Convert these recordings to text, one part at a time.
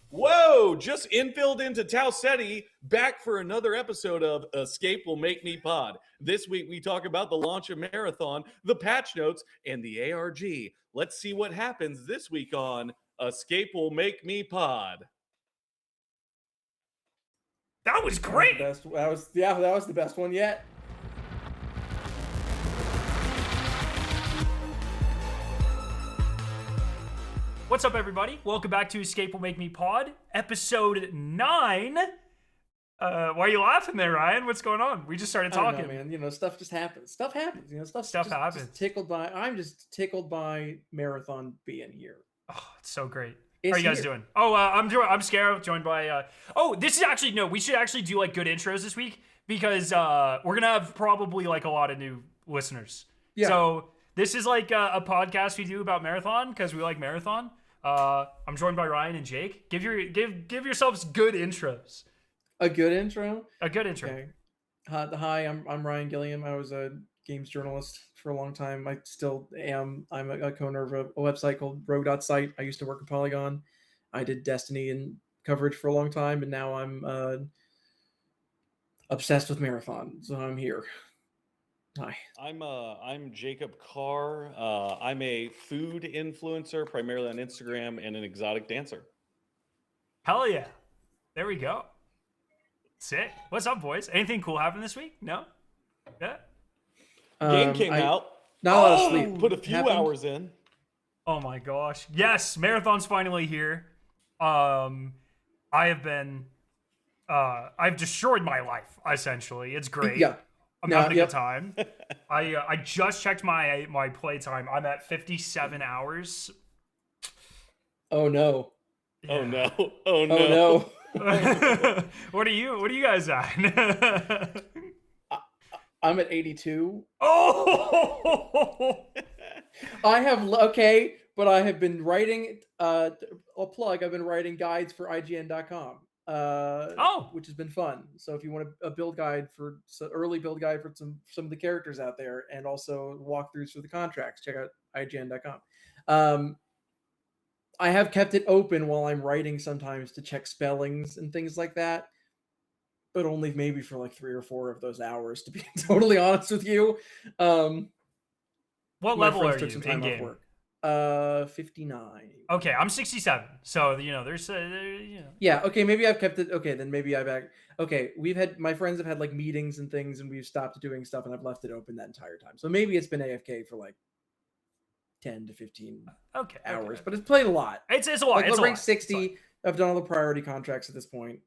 Whoa! Just infilled into Tau Ceti, back for another episode of Escape Will Make Me Pod. This week we talk about the launch of Marathon, the patch notes, and the ARG. Let's see what happens this week on Escape Will Make Me Pod. That was great. That was the best one yet. What's up, everybody? Welcome back to Escape Will Make Me Pod, episode 9. Why are you laughing there, Ryan? What's going on? We just started talking. I don't know, man. You know, stuff just happens. Stuff happens. You know, stuff happens. I'm just tickled by Marathon being here. Oh, it's so great. It's How are you guys here. doing? Oh, I'm Skarrow, joined by. This is actually we should actually do like good intros this week because we're gonna have probably like a lot of new listeners. Yeah. So this is like a podcast we do about Marathon because we like Marathon. I'm joined by Ryan and Jake. Give yourselves good intros. A good intro. A good intro. Okay. Hi, I'm Ryan Gilliam. I was a games journalist for a long time. I still am. I'm a co-owner of a website called rogue.site. I used to work at Polygon. I did Destiny and coverage for a long time, and now I'm obsessed with Marathon. So I'm here. Hi. I'm Jacob Carr. I'm a food influencer, primarily on Instagram, and an exotic dancer. Hell yeah. There we go. Sick. What's up, boys? Anything cool happened this week? No? Yeah? Game came out. Not a lot of sleep. Put a few hours in. Oh my gosh. Yes, Marathon's finally here. I've destroyed my life, essentially. It's great. Yeah. I'm having a good time. I just checked my play time. I'm at 57 hours. Oh no. Yeah. Oh no. Oh no. Oh no. What are you guys at? I'm at 82. Oh! I have but I have been writing. I'll plug. I've been writing guides for IGN.com. Which has been fun. So if you want a build guide early build guide for some of the characters out there, and also walkthroughs for the contracts, check out IGN.com. I have kept it open while I'm writing sometimes to check spellings and things like that, but only maybe for like 3 or 4 of those hours, to be totally honest with you. What level are you in game? Work. 59. Okay, I'm 67. So there's Yeah. Okay, maybe I've kept it. Okay, then maybe Okay, my friends have had like meetings and things, and we've stopped doing stuff, and I've left it open that entire time. So maybe it's been AFK for like 10 to 15 hours, but it's played a lot. It's a lot. Like, it's rank 60. I've done all the priority contracts at this point.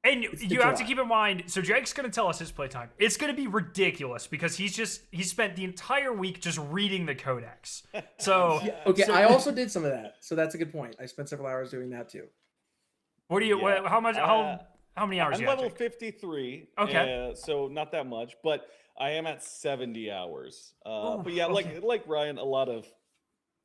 And you have to keep in mind, so Jake's going to tell us his playtime. It's going to be ridiculous because he spent the entire week just reading the codex. So I also did some of that. So that's a good point. I spent several hours doing that too. What do you? Yeah. How many hours? I'm level 53. Okay. So not that much, but I am at 70 hours. But yeah, okay. like Ryan, a lot of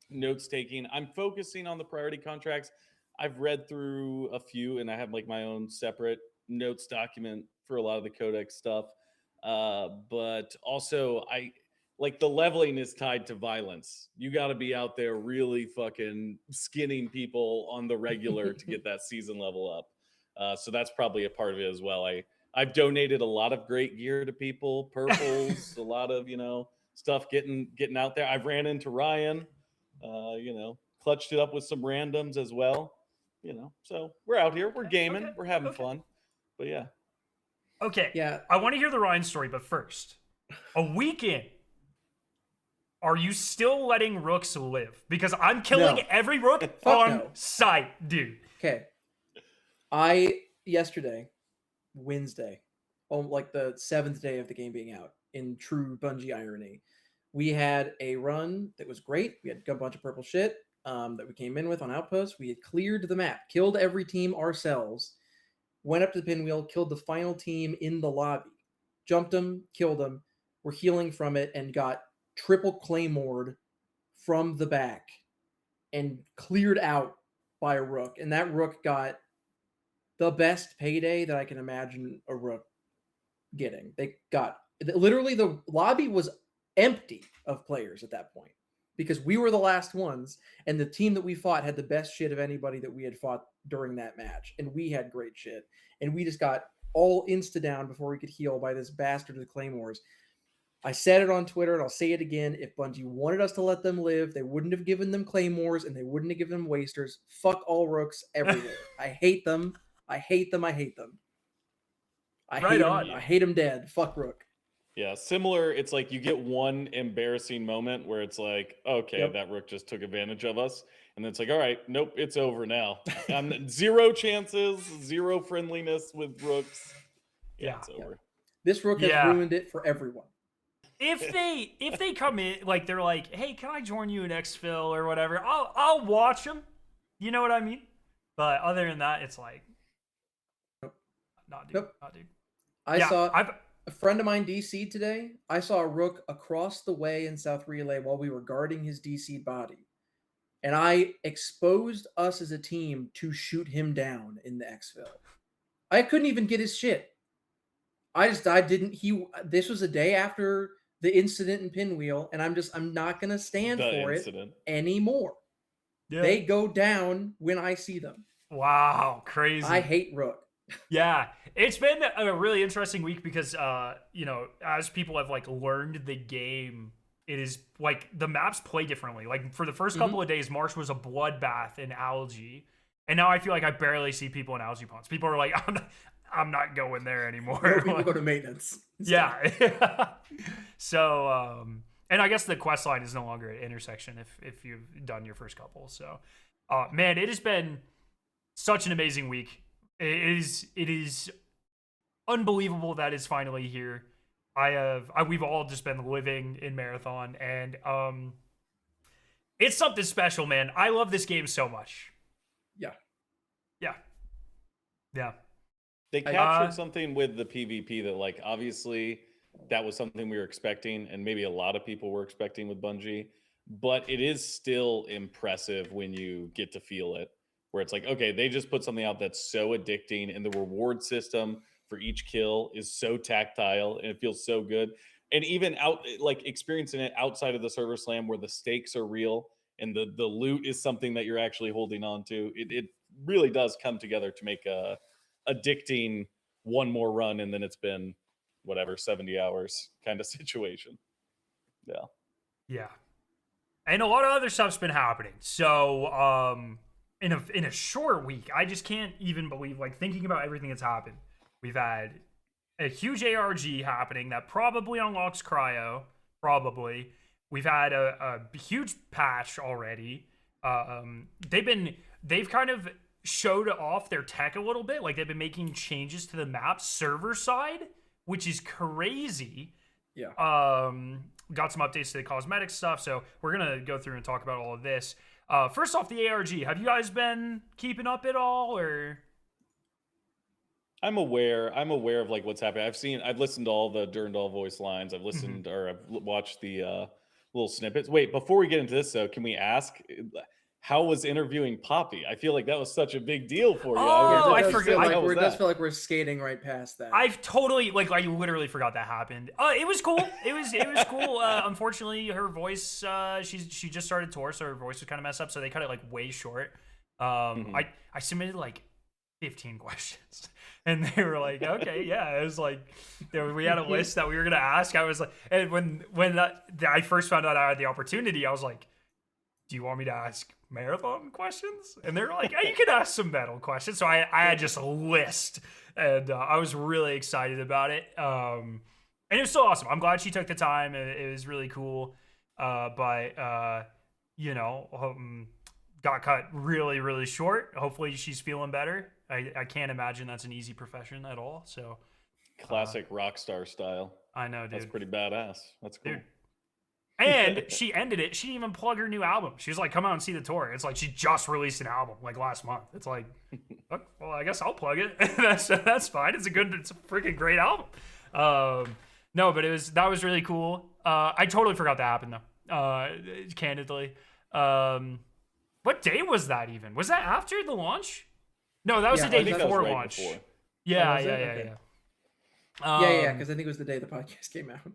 notes taking. I'm focusing on the priority contracts. I've read through a few, and I have like my own separate notes document for a lot of the codex stuff. But also, I like the leveling is tied to violence. You got to be out there really fucking skinning people on the regular to get that season level up. So that's probably a part of it as well. I've donated a lot of great gear to people, purples, a lot of stuff getting out there. I've ran into Ryan, clutched it up with some randoms as well. So we're out here, we're gaming, we're having fun, but yeah. Okay. Yeah. I want to hear the Ryan story, but first, a week in, are you still letting rooks live? Because I'm killing every rook on site, dude. Okay. Yesterday, Wednesday, like the 7th day of the game being out, in true Bungie irony, we had a run that was great. We had a bunch of purple shit. That we came in with on Outpost. We had cleared the map, killed every team ourselves, went up to the pinwheel, killed the final team in the lobby, jumped them, killed them, were healing from it, and got triple claymored from the back and cleared out by a rook. And that rook got the best payday that I can imagine a rook getting. They got literally the lobby was empty of players at that point. because we were the last ones, and the team that we fought had the best shit of anybody that we had fought during that match, and we had great shit, and we just got all insta down before we could heal by this bastard with claymores. I said it on Twitter, and I'll say it again. If Bungie wanted us to let them live, they wouldn't have given them claymores, and they wouldn't have given them wasters. Fuck all rooks everywhere. I hate them. I hate them. I hate them. I hate them. I hate them dead. Fuck rook. Yeah, similar. It's like you get one embarrassing moment where it's like, okay, that rook just took advantage of us. And then it's like, all right, nope, it's over now. Zero chances, zero friendliness with rooks. Yeah, it's over. This rook has ruined it for everyone. If they come in, like they're like, hey, can I join you in exfil or whatever? I'll watch them. You know what I mean? But other than that, it's like, not dude. I saw a friend of mine DC'd today. I saw a rook across the way in South Relay while we were guarding his DC'd body. And I exposed us as a team to shoot him down in the exfil. I couldn't even get his shit. This was a day after the incident in Pinwheel, and I'm not going to stand for it anymore. Yeah. They go down when I see them. Wow, crazy. I hate rook. Yeah, it's been a really interesting week because, as people have like learned the game, it is like the maps play differently. Like for the first couple of days, Marsh was a bloodbath in Algae, and now I feel like I barely see people in Algae ponds. People are like, I'm not going there anymore. People go to maintenance. Yeah. So, and I guess the quest line is no longer at intersection if you've done your first couple. So, man, it has been such an amazing week. It is unbelievable that it's finally here. We've all just been living in Marathon, and it's something special, man. I love this game so much. Yeah. They captured something with the PvP that, like, obviously that was something we were expecting, and maybe a lot of people were expecting with Bungie, but it is still impressive when you get to feel it. Where it's like, okay, they just put something out that's so addicting, and the reward system for each kill is so tactile, and it feels so good. And even experiencing it outside of the server slam, where the stakes are real and the loot is something that you're actually holding on to, it really does come together to make a addicting one more run, and then it's been whatever 70 hours kind of situation. Yeah, and a lot of other stuff's been happening. So in a short week, I just can't even believe, like, thinking about everything that's happened. We've had a huge ARG happening that probably unlocks Cryo. Probably. We've had a huge patch already. They've kind of showed off their tech a little bit. Like, they've been making changes to the map server side, which is crazy. Yeah. Got some updates to the cosmetic stuff. So we're gonna go through and talk about all of this. First off, the ARG. Have you guys been keeping up at all, or? I'm aware of like what's happening. I've listened to all the Durandal voice lines. I've listened or I've watched the little snippets. Wait, before we get into this though, can we ask, how was interviewing Poppy? I feel like that was such a big deal for you. I forgot. It does feel like we're skating right past that. I've totally, I literally forgot that happened. It was cool. It was cool. Unfortunately, her voice, she just started tour, so her voice was kind of messed up. So they cut it way short. I submitted 15 questions, and they were like, okay, yeah. It was we had a list that we were gonna ask. I was like, and when I first found out I had the opportunity, I was like, do you want me to ask Marathon questions? And they were like, you can ask some metal questions. So I had just a list, and I was really excited about it. And it was so awesome. I'm glad she took the time. It was really cool. But got cut really, really short. Hopefully she's feeling better. I can't imagine that's an easy profession at all. So classic rock star style. I know, dude. That's pretty badass. That's cool. Dude. And she ended it. She didn't even plug her new album. She was like, come out and see the tour. It's like she just released an album last month. It's like, well, I guess I'll plug it. That's fine. It's a freaking great album. No, but that was really cool. I totally forgot that happened though. Candidly. What day was that even? Was that after the launch? No, that was the day before launch. Before. Yeah. Yeah, because I think it was the day the podcast came out.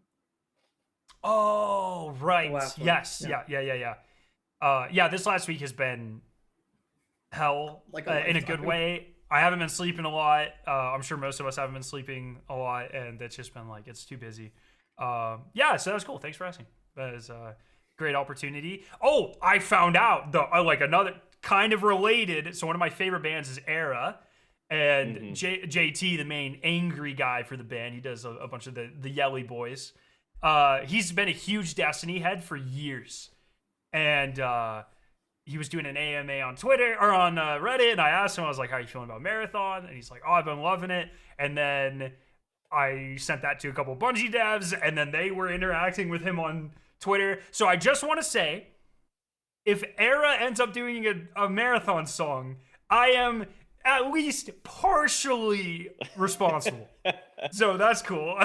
Oh, right. last one. Yes. Yeah. Yeah. This last week has been hell, Like a in a good lifetime. way. I haven't been sleeping a lot. I'm sure most of us haven't been sleeping a lot, and it's just been like it's too busy. Yeah, so that was cool. Thanks for asking. That is a great opportunity. Oh, I found out though, like another kind of related. So one of my favorite bands is Era, and JT, the main angry guy for the band, he does a bunch of the Yelly Boys. He's been a huge Destiny head for years, and he was doing an AMA on Twitter or on Reddit, and I asked him, I was like, "How are you feeling about Marathon?" And he's like, "Oh, I've been loving it." And then I sent that to a couple Bungie devs, and then they were interacting with him on Twitter. So I just want to say, if Era ends up doing a Marathon song, I am at least partially responsible. So that's cool.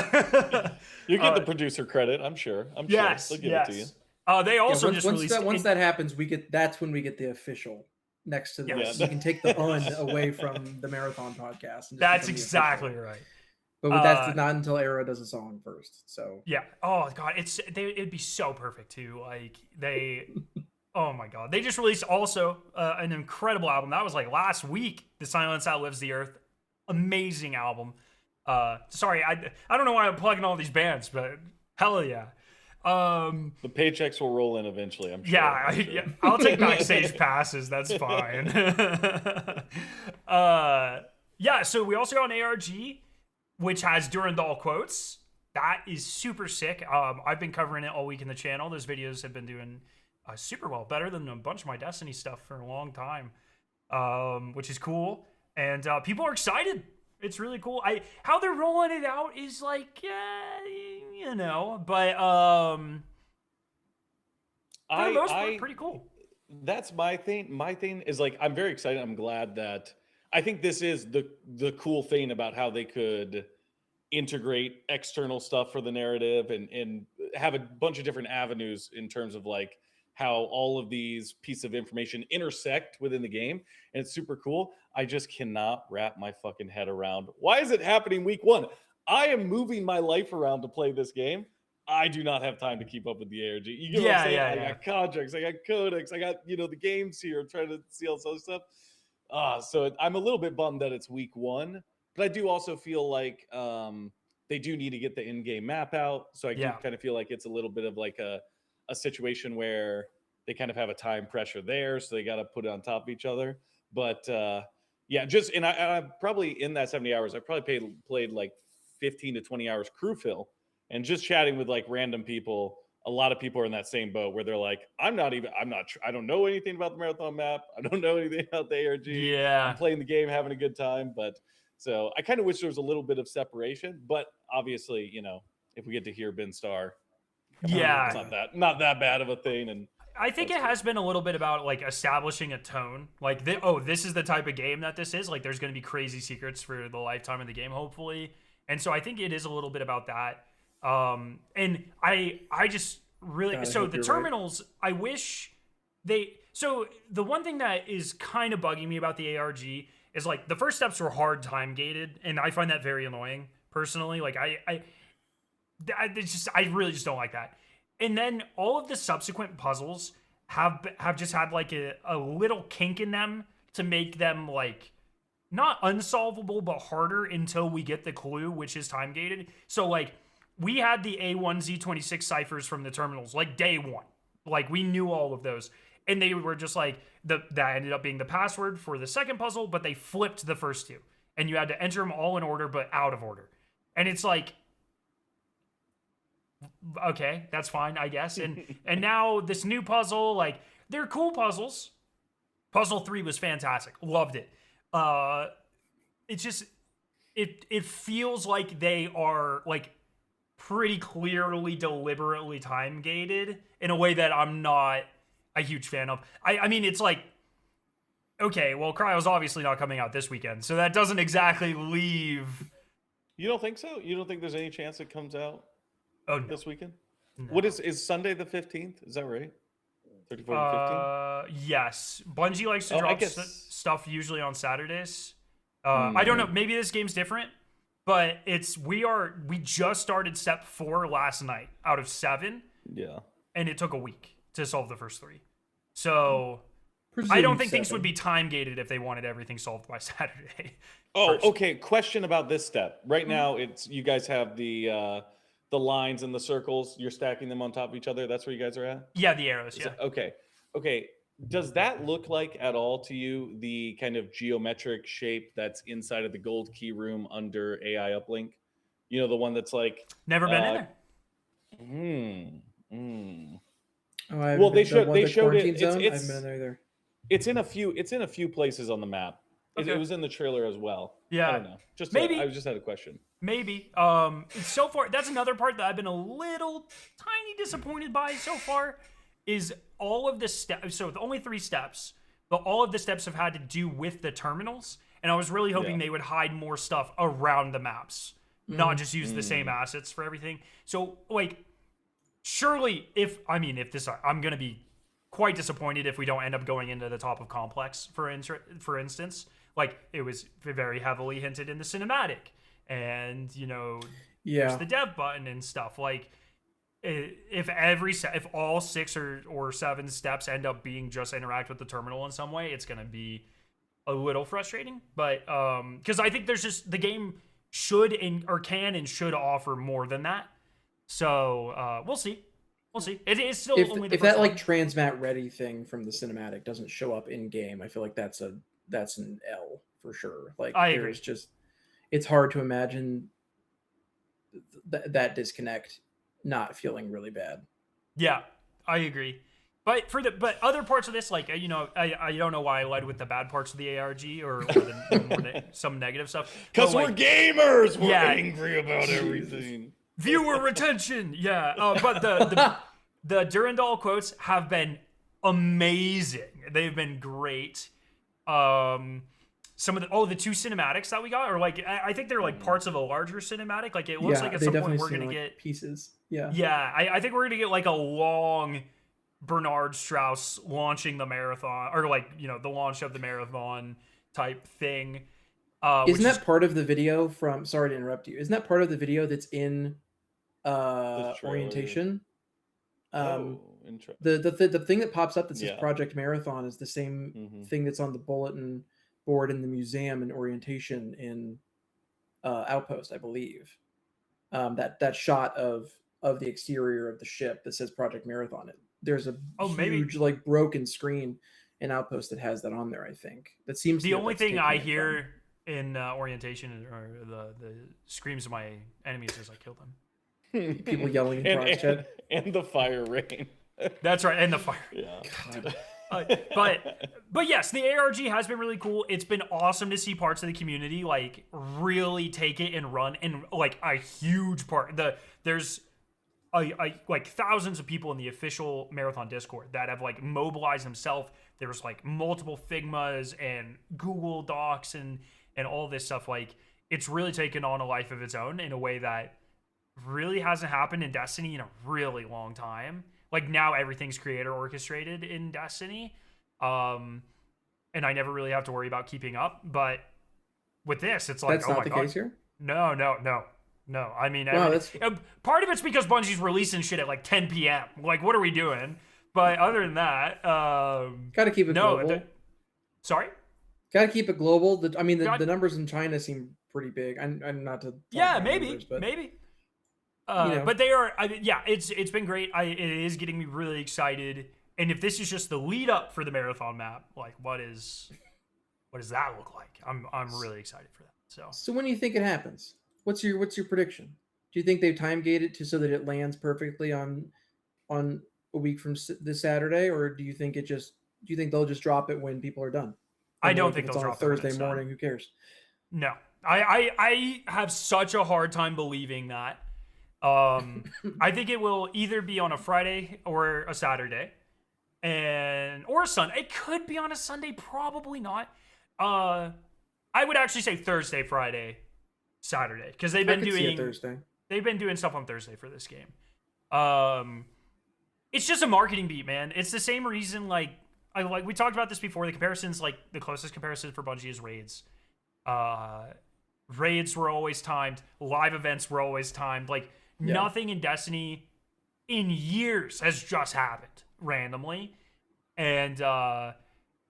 You get the producer credit, I'm sure. Yes, They'll give it to you. They also once, just once released. once that happens, that's when we get the official next to the. Yes. You can take the away from the Marathon podcast. And just That's become the exactly official. right. But that's not until Era does a song first. So yeah. Oh god, it'd be so perfect too. Like they. Oh my god, they just released also an incredible album that was like last week. The Silence Outlives the Earth, amazing album. Sorry, I don't know why I'm plugging all these bands, but hell yeah. The paychecks will roll in eventually, I'm sure. Yeah, I'll take backstage passes. That's fine. Yeah, so we also got an ARG, which has Durandal quotes. That is super sick. I've been covering it all week in the channel. Those videos have been doing super well, better than a bunch of my Destiny stuff for a long time, which is cool. And people are excited. It's really cool. How they're rolling it out is like, but for the most part, pretty cool. That's my thing. My thing is like, I'm very excited. I'm glad that I think this is the cool thing about how they could integrate external stuff for the narrative and have a bunch of different avenues in terms of like how all of these pieces of information intersect within the game. And it's super cool. I just cannot wrap my fucking head around, why is it happening week one? I am moving my life around to play this game. I do not have time to keep up with the ARG. You get what I'm saying? I got contracts, I got codex, I got, the games here. I'm trying to see all this other stuff. So I'm a little bit bummed that it's week one, but I do also feel like they do need to get the in-game map out. So I do kind of feel like it's a little bit of like a situation where they kind of have a time pressure there. So they got to put it on top of each other. But and I probably in that 70 hours, I probably played like 15 to 20 hours crew fill and just chatting with like random people. A lot of people are in that same boat where they're like, I don't know anything about the Marathon map. I don't know anything about the ARG. Yeah. I'm playing the game, having a good time. But so I kind of wish there was a little bit of separation, but obviously, if we get to hear Ben Starr, it's not that bad of a thing. And I think it has been a little bit about like establishing a tone. Like, this is the type of game that this is. Like, there's going to be crazy secrets for the lifetime of the game, hopefully. And so I think it is a little bit about that. And I just really, so the terminals, right. I wish so the one thing that is kind of bugging me about the ARG is like the first steps were hard time gated. And I find that very annoying personally. Like I really just don't like that. And then all of the subsequent puzzles have just had like a little kink in them to make them like not unsolvable, but harder until we get the clue, which is time gated. So like we had the A1Z26 ciphers from the terminals like day one. Like we knew all of those. And they were just like, that ended up being the password for the second puzzle, but they flipped the first two. And you had to enter them all in order, but out of order. And it's like, okay, that's fine, I guess. And now this new puzzle, like, they're cool puzzles. Puzzle 3 was fantastic. Loved it. It's just, it feels like they are, like, pretty clearly, deliberately time-gated in a way that I'm not a huge fan of. I mean, it's like, okay, well, Cryo's obviously not coming out this weekend, so that doesn't exactly leave... You don't think so? You don't think there's any chance it comes out this weekend? No. What is Sunday the 15th? Is that right? 34th to 15th? Yes. Bungie likes to drop stuff usually on Saturdays. I don't know. Maybe this game's different. but we just started step 4 last night out of 7. Yeah. And it took a week to solve the first 3. So Presume I don't think things 7. would be time gated if they wanted everything solved by Saturday. Oh, first. okay. Question about this step. Right now, it's you guys have the lines and the circles. You're stacking them on top of each other. That's where you guys are at. Yeah, the arrows. Is Yeah. it- okay. Okay. Does that look like at all to you the kind of geometric shape that's inside of the gold key room under AI uplink? You know, the one that's like. Never been in there. Oh, Well, they showed it. Quarantine zone? I It's haven't been there either. it's in a few. It's in a few places on the map. It Okay. was in the trailer as well. Yeah. I don't know. Maybe. I just had a question. Maybe. So far, that's another part that I've been a little tiny disappointed by so far. Is all of the steps. So the only 3 steps, but all of the steps have had to do with the terminals, and I was really hoping they would hide more stuff around the maps, not just use the same assets for everything. So like, surely I'm gonna be quite disappointed if we don't end up going into the top of complex for instance. Like, it was very heavily hinted in the cinematic, and there's the dev button and stuff. Like, if all 6 or 7 steps end up being just interact with the terminal in some way, it's gonna be a little frustrating. But because I think there's just the game can and should offer more than that. So we'll see. It is still only the if first that one. like transmat ready thing from the cinematic doesn't show up in game, I feel like that's an L for sure. Like, I agree. It's hard to imagine that disconnect not feeling really bad. Yeah, I agree. But other parts of this, like, I don't know why I led with the bad parts of the ARG or some negative stuff. Because we're gamers. We're Yeah. angry about everything. Viewer retention. Yeah. But the Durandal quotes have been amazing. They've been great. Some of the 2 cinematics that we got are like, I think they're like parts of a larger cinematic. Like, it looks like at some point we're gonna get pieces. Yeah. Yeah, I think we're gonna get like a long Bernard Strauss launching the marathon, or like, the launch of the marathon type thing. Isn't that part of the video from? Sorry to interrupt you. Isn't that part of the video that's in orientation? Interesting. The thing that pops up that says Yeah. Project Marathon is the same thing that's on the bulletin board in the museum in orientation in Outpost, I believe. That shot of the exterior of the ship that says Project Marathon. There's a huge like broken screen in Outpost that has that on there. I think that seems the to only thing I hear from. in orientation or the screams of my enemies as I kill them. People yelling in Project chat. And the fire rain. That's right, and the fire. Yeah. But yes, the ARG has been really cool. It's been awesome to see parts of the community like really take it and run, and like a huge part. There's like thousands of people in the official Marathon Discord that have like mobilized themselves. There's like multiple Figmas and Google Docs and all this stuff. Like, it's really taken on a life of its own in a way that really hasn't happened in Destiny in a really long time. Like, now everything's creator orchestrated in Destiny. And I never really have to worry about keeping up. But with this, it's like, that's not the case here? No. I mean, Wow, part of it's because Bungie's releasing shit at like 10 p.m. Like, what are we doing? But other than that, gotta keep it global. Sorry? Gotta keep it global. The numbers in China seem pretty big. I'm not to. Maybe. Numbers, but But they are. It's been great. It is getting me really excited. And if this is just the lead up for the marathon map, like, what does that look like? I'm really excited for that. So when do you think it happens? What's your prediction? Do you think they time gate it so that it lands perfectly on a week from this Saturday, or do you think they'll just drop it when people are done? I don't think they'll drop it on Thursday morning. Who cares? No, I have such a hard time believing that. I think it will either be on a Friday or a Saturday, or a Sunday. It could be on a Sunday, probably not. I would actually say Thursday, Friday, Saturday, because they've been doing Thursday. They've been doing stuff on Thursday for this game. It's just a marketing beat, man. It's the same reason, like we talked about this before. The closest comparison for Bungie is raids. Raids were always timed. Live events were always timed. Like nothing in Destiny in years has just happened randomly. And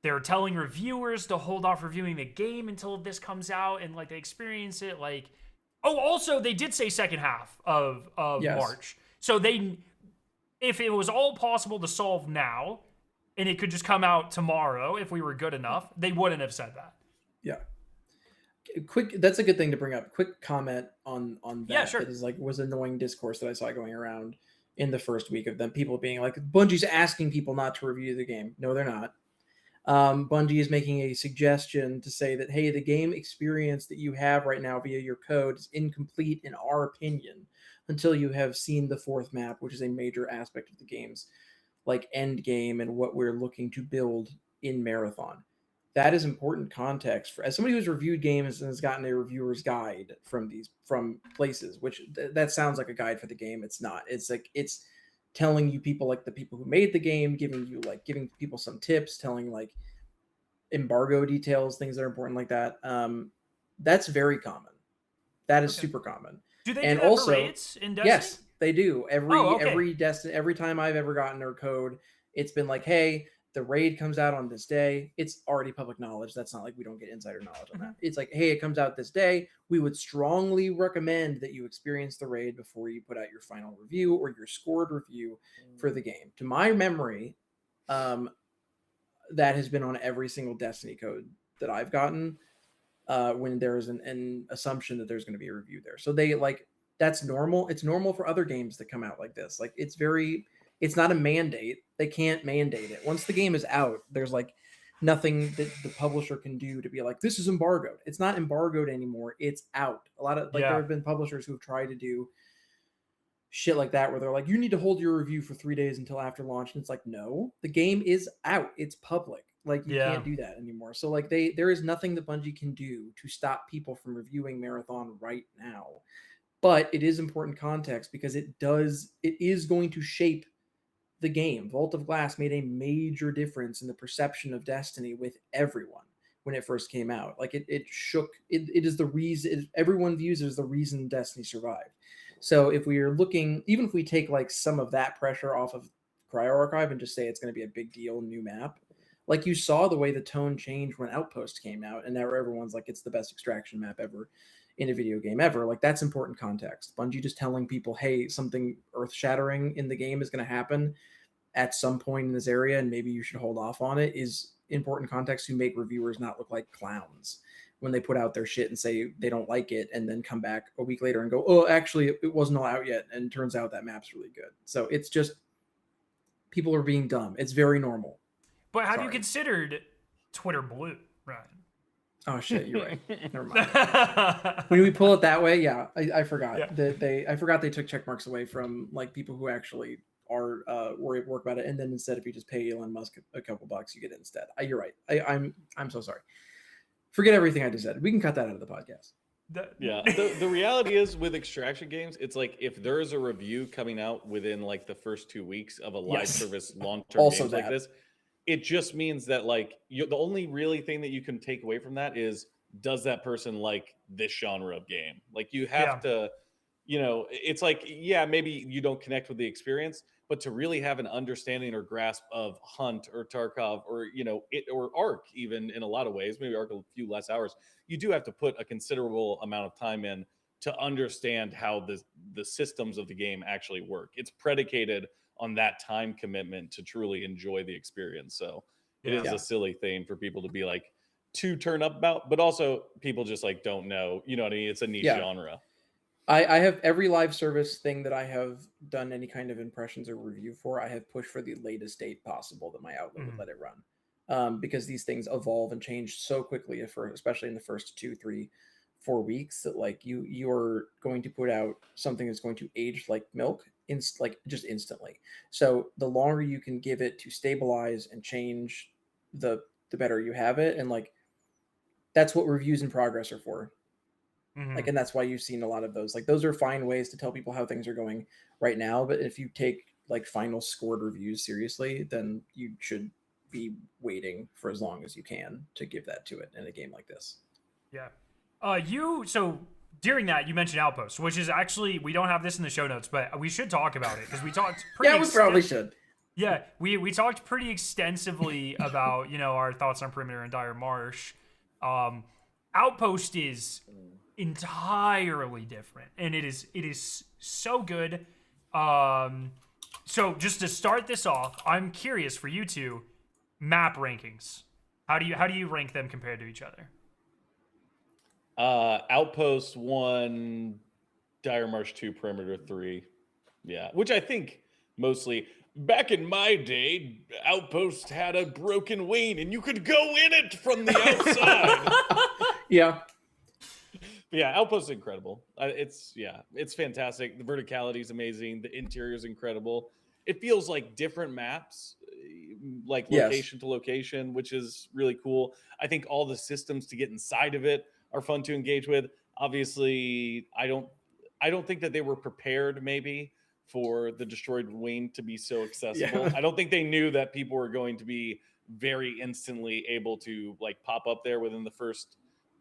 they're telling reviewers to hold off reviewing the game until this comes out and like they experience it. Like, oh, also they did say second half of March. So if it was all possible to solve now, and it could just come out tomorrow if we were good enough, they wouldn't have said that. Yeah. Quick, that's a good thing to bring up. Quick comment on that. Yeah, sure. That is like was annoying discourse that I saw going around in the first week of them. People being like, Bungie's asking people not to review the game. No, they're not. Bungie is making a suggestion to say that, hey, the game experience that you have right now via your code is incomplete in our opinion until you have seen the fourth map, which is a major aspect of the game's like end game and what we're looking to build in Marathon. That is important context for as somebody who's reviewed games and has gotten a reviewer's guide from places, which that sounds like a guide for the game. It's not. It's like it's telling you people like the people who made the game, giving people some tips, telling like embargo details, things that are important like that. That's very common. That is super common. Do they do that for raids in Destiny? Yes, they do. Every time I've ever gotten their code, it's been like, hey, the raid comes out on this day. It's already public knowledge. That's not like we don't get insider knowledge on that. It's like, hey, it comes out this day. We would strongly recommend that you experience the raid before you put out your final review or your scored review for the game. To my memory, that has been on every single Destiny code that I've gotten when there's an assumption that there's going to be a review there. So they like, that's normal. It's normal for other games that come out like this. Like it's not a mandate. They can't mandate it. Once the game is out, there's like nothing that the publisher can do to be like, this is embargoed. It's not embargoed anymore. It's out. A lot of there have been publishers who've tried to do shit like that where they're like, you need to hold your review for 3 days until after launch. And it's like, no, the game is out. It's public. Like you can't do that anymore. So like there is nothing that Bungie can do to stop people from reviewing Marathon right now. But it is important context because it is going to shape the game. Vault of Glass made a major difference in the perception of Destiny with everyone when it first came out. Like it shook. It is the reason everyone views it as the reason Destiny survived. So if we are looking, even if we take like some of that pressure off of Cryo Archive and just say it's going to be a big deal, new map, like you saw the way the tone changed when Outpost came out, and now everyone's like, it's the best extraction map ever in a video game ever. Like that's important context. Bungie just telling people, hey, something earth-shattering in the game is going to happen at some point in this area, and maybe you should hold off on it, is important context to make reviewers not look like clowns when they put out their shit and say they don't like it and then come back a week later and go, oh, actually it wasn't all out yet, and turns out that map's really good. So it's just people are being dumb. It's very normal. But have you considered Twitter Blue, Ryan? Oh shit, you're right. Never mind. When we pull it that way, yeah, I forgot that I forgot they took check marks away from like people who actually are work about it, and then instead, if you just pay Elon Musk a couple bucks, you get it instead. You're right. I'm so sorry. Forget everything I just said. We can cut that out of the podcast. The reality is with extraction games, it's like if there is a review coming out within like the first 2 weeks of a live service long-term games like this, it just means that like the only really thing that you can take away from that is, does that person like this genre of game? Like you have to, it's like, maybe you don't connect with the experience, but to really have an understanding or grasp of Hunt or Tarkov or, or Arc, even in a lot of ways, maybe Arc a few less hours, you do have to put a considerable amount of time in to understand how the systems of the game actually work. It's predicated on that time commitment to truly enjoy the experience. So it is a silly thing for people to be like too turn up about, but also people just like don't know, you know what I mean? It's a niche genre. I have every live service thing that I have done any kind of impressions or review for, I have pushed for the latest date possible that my outlet would let it run. Because these things evolve and change so quickly, especially in the first 2, 3, 4 weeks, that like you're going to put out something that's going to age like milk, just instantly. So the longer you can give it to stabilize and change, the better you have it. And like that's what reviews in progress are for. Like, and that's why you've seen a lot of those. Like, those are fine ways to tell people how things are going right now. But if you take like final scored reviews seriously, then you should be waiting for as long as you can to give that to it in a game like this. Yeah. So during that, you mentioned Outpost, which is actually, we don't have this in the show notes, but we should talk about it because we talked pretty Yeah, we probably should. Yeah, we talked pretty extensively about, our thoughts on Perimeter and Dire Marsh. Outpost is entirely different, and it is so good. So just to start this off, I'm curious for you two, map rankings. How do you rank them compared to each other? Outpost 1, Dire Marsh 2, Perimeter 3. Yeah, which I think mostly back in my day, Outpost had a broken wing and you could go in it from the outside. Yeah. But yeah, Outpost is incredible. It's fantastic. The verticality is amazing. The interior is incredible. It feels like different maps, like location to location, which is really cool. I think all the systems to get inside of it are fun to engage with. Obviously, I don't think that they were prepared maybe for the destroyed wing to be so accessible. Yeah. I don't think they knew that people were going to be very instantly able to like pop up there within the first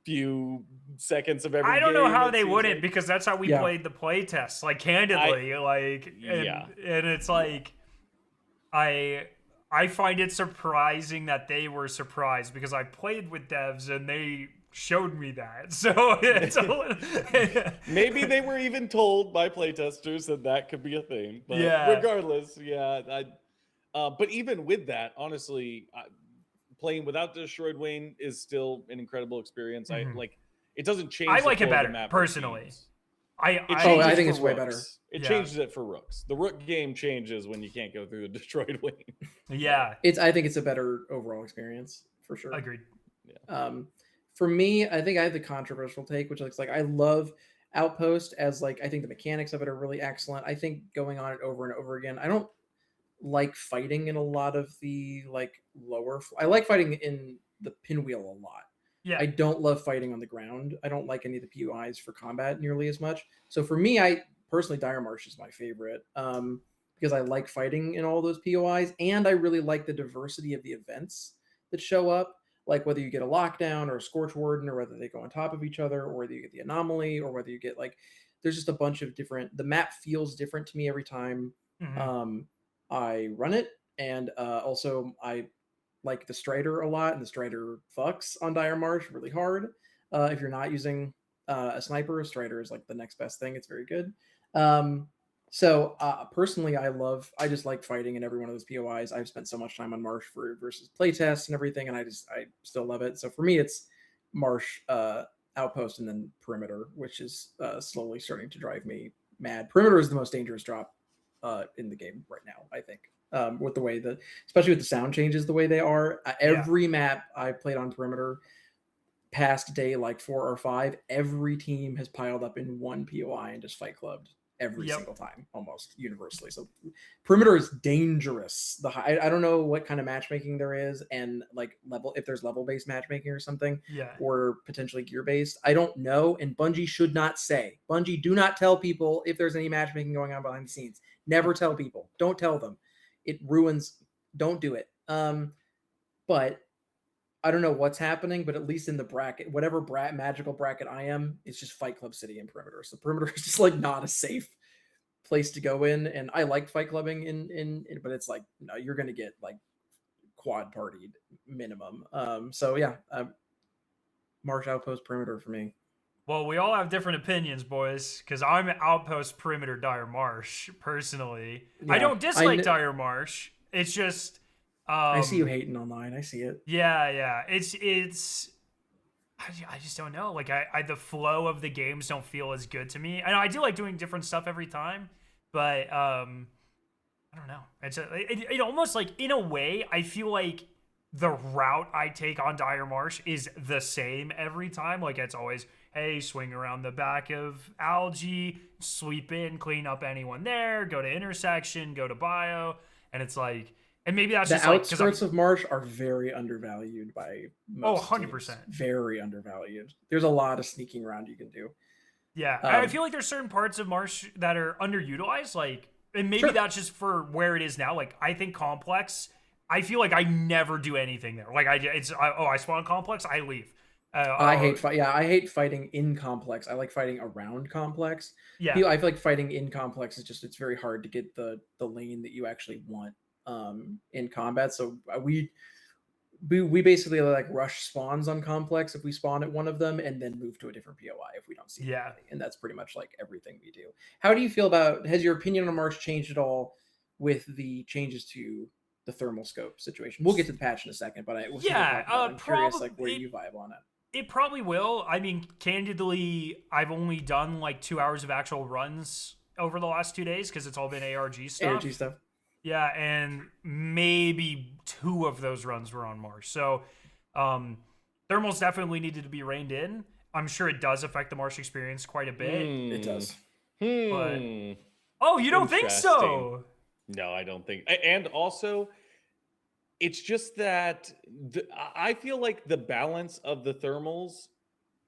few seconds of every game. I don't know how they wouldn't, because that's how we played the play tests, like candidly, and it's like I find it surprising that they were surprised, because I played with devs and they showed me that. So it's maybe they were even told by playtesters that could be a thing. But regardless, but even with that, honestly, playing without the destroyed wing is still an incredible experience. It doesn't change. I like it better personally. I think it's way better. It changes it for rooks. The rook game changes when you can't go through the destroyed wing. Yeah, I think it's a better overall experience for sure. Agreed. Yeah. For me, I think I have the controversial take, which looks like I love Outpost as I think the mechanics of it are really excellent. I think going on it over and over again. I don't like fighting in a lot of the lower. I like fighting in the pinwheel a lot. Yeah. I don't love fighting on the ground. I don't like any of the POIs for combat nearly as much. So for me, I personally, Dire Marsh is my favorite because I like fighting in all those POIs, and I really like the diversity of the events that show up. Like whether you get a lockdown or a scorch warden, or whether they go on top of each other, or whether you get the anomaly, or whether you get there's just a bunch of different. The map feels different to me every time I run it, and also I like the Strider a lot, and the Strider fucks on Dire Marsh really hard. If you're not using a sniper, a Strider is the next best thing. It's very good. So personally, I just like fighting in every one of those POIs. I've spent so much time on Marsh versus playtests and everything, and I still love it. So for me, it's Marsh, Outpost, and then Perimeter, which is slowly starting to drive me mad. Perimeter is the most dangerous drop in the game right now, I think. With the way especially with the sound changes the way they are. Every map I played on Perimeter past day 4 or 5, every team has piled up in one POI and just fight clubbed every single time, almost universally. So Perimeter is dangerous. I don't know what kind of matchmaking there is, and if there's level based matchmaking or something, or potentially gear based. I don't know, and Bungie should not say. Bungie, do not tell people if there's any matchmaking going on behind the scenes. Never tell people. Don't tell them. It ruins. Don't do it. But I don't know what's happening, but at least in the bracket, whatever magical bracket I am, it's just Fight Club City and Perimeter. So Perimeter is just not a safe place to go in. And I like fight clubbing in but it's no, you're gonna get quad partied minimum. Marsh, Outpost, Perimeter for me. Well, we all have different opinions, boys, because I'm Outpost, Perimeter, Dire Marsh personally. Yeah, I don't dislike Dire Marsh. It's just I see you hating online. I see it. Yeah. It's. I just don't know. The flow of the games don't feel as good to me. I do like doing different stuff every time, but I don't know. It's it almost in a way I feel like the route I take on Dire Marsh is the same every time. It's always, hey, swing around the back of algae, sweep in, clean up anyone there, go to intersection, go to bio, and it's and maybe that's the just outskirts of Marsh are very undervalued by most 100%. teams. Very undervalued. There's a lot of sneaking around you can do. Yeah, I feel like there's certain parts of Marsh that are underutilized, and maybe that's just for where it is now. I think Complex, I feel like I never do anything there. I spawn Complex, I leave. I hate fighting in complex. I like fighting around complex. Yeah. I feel like fighting in complex is just, it's very hard to get the lane that you actually want in combat. So we basically like rush spawns on complex if we spawn at one of them, and then move to a different POI if we don't see anybody. And that's pretty much like everything we do. How do you feel about, has your opinion on March changed at all with the changes to the thermal scope situation? We'll get to the patch in a second, but I'm curious like where you vibe on it. It probably will. I mean, candidly, I've only done like 2 hours of actual runs over the last 2 days because it's all been ARG stuff. Yeah, and maybe 2 of those runs were on Marsh. So thermals definitely needed to be reined in. I'm sure it does affect the Marsh experience quite a bit. It does. But, oh, you don't think so? No, I don't think. And also, it's just that I feel like the balance of the thermals,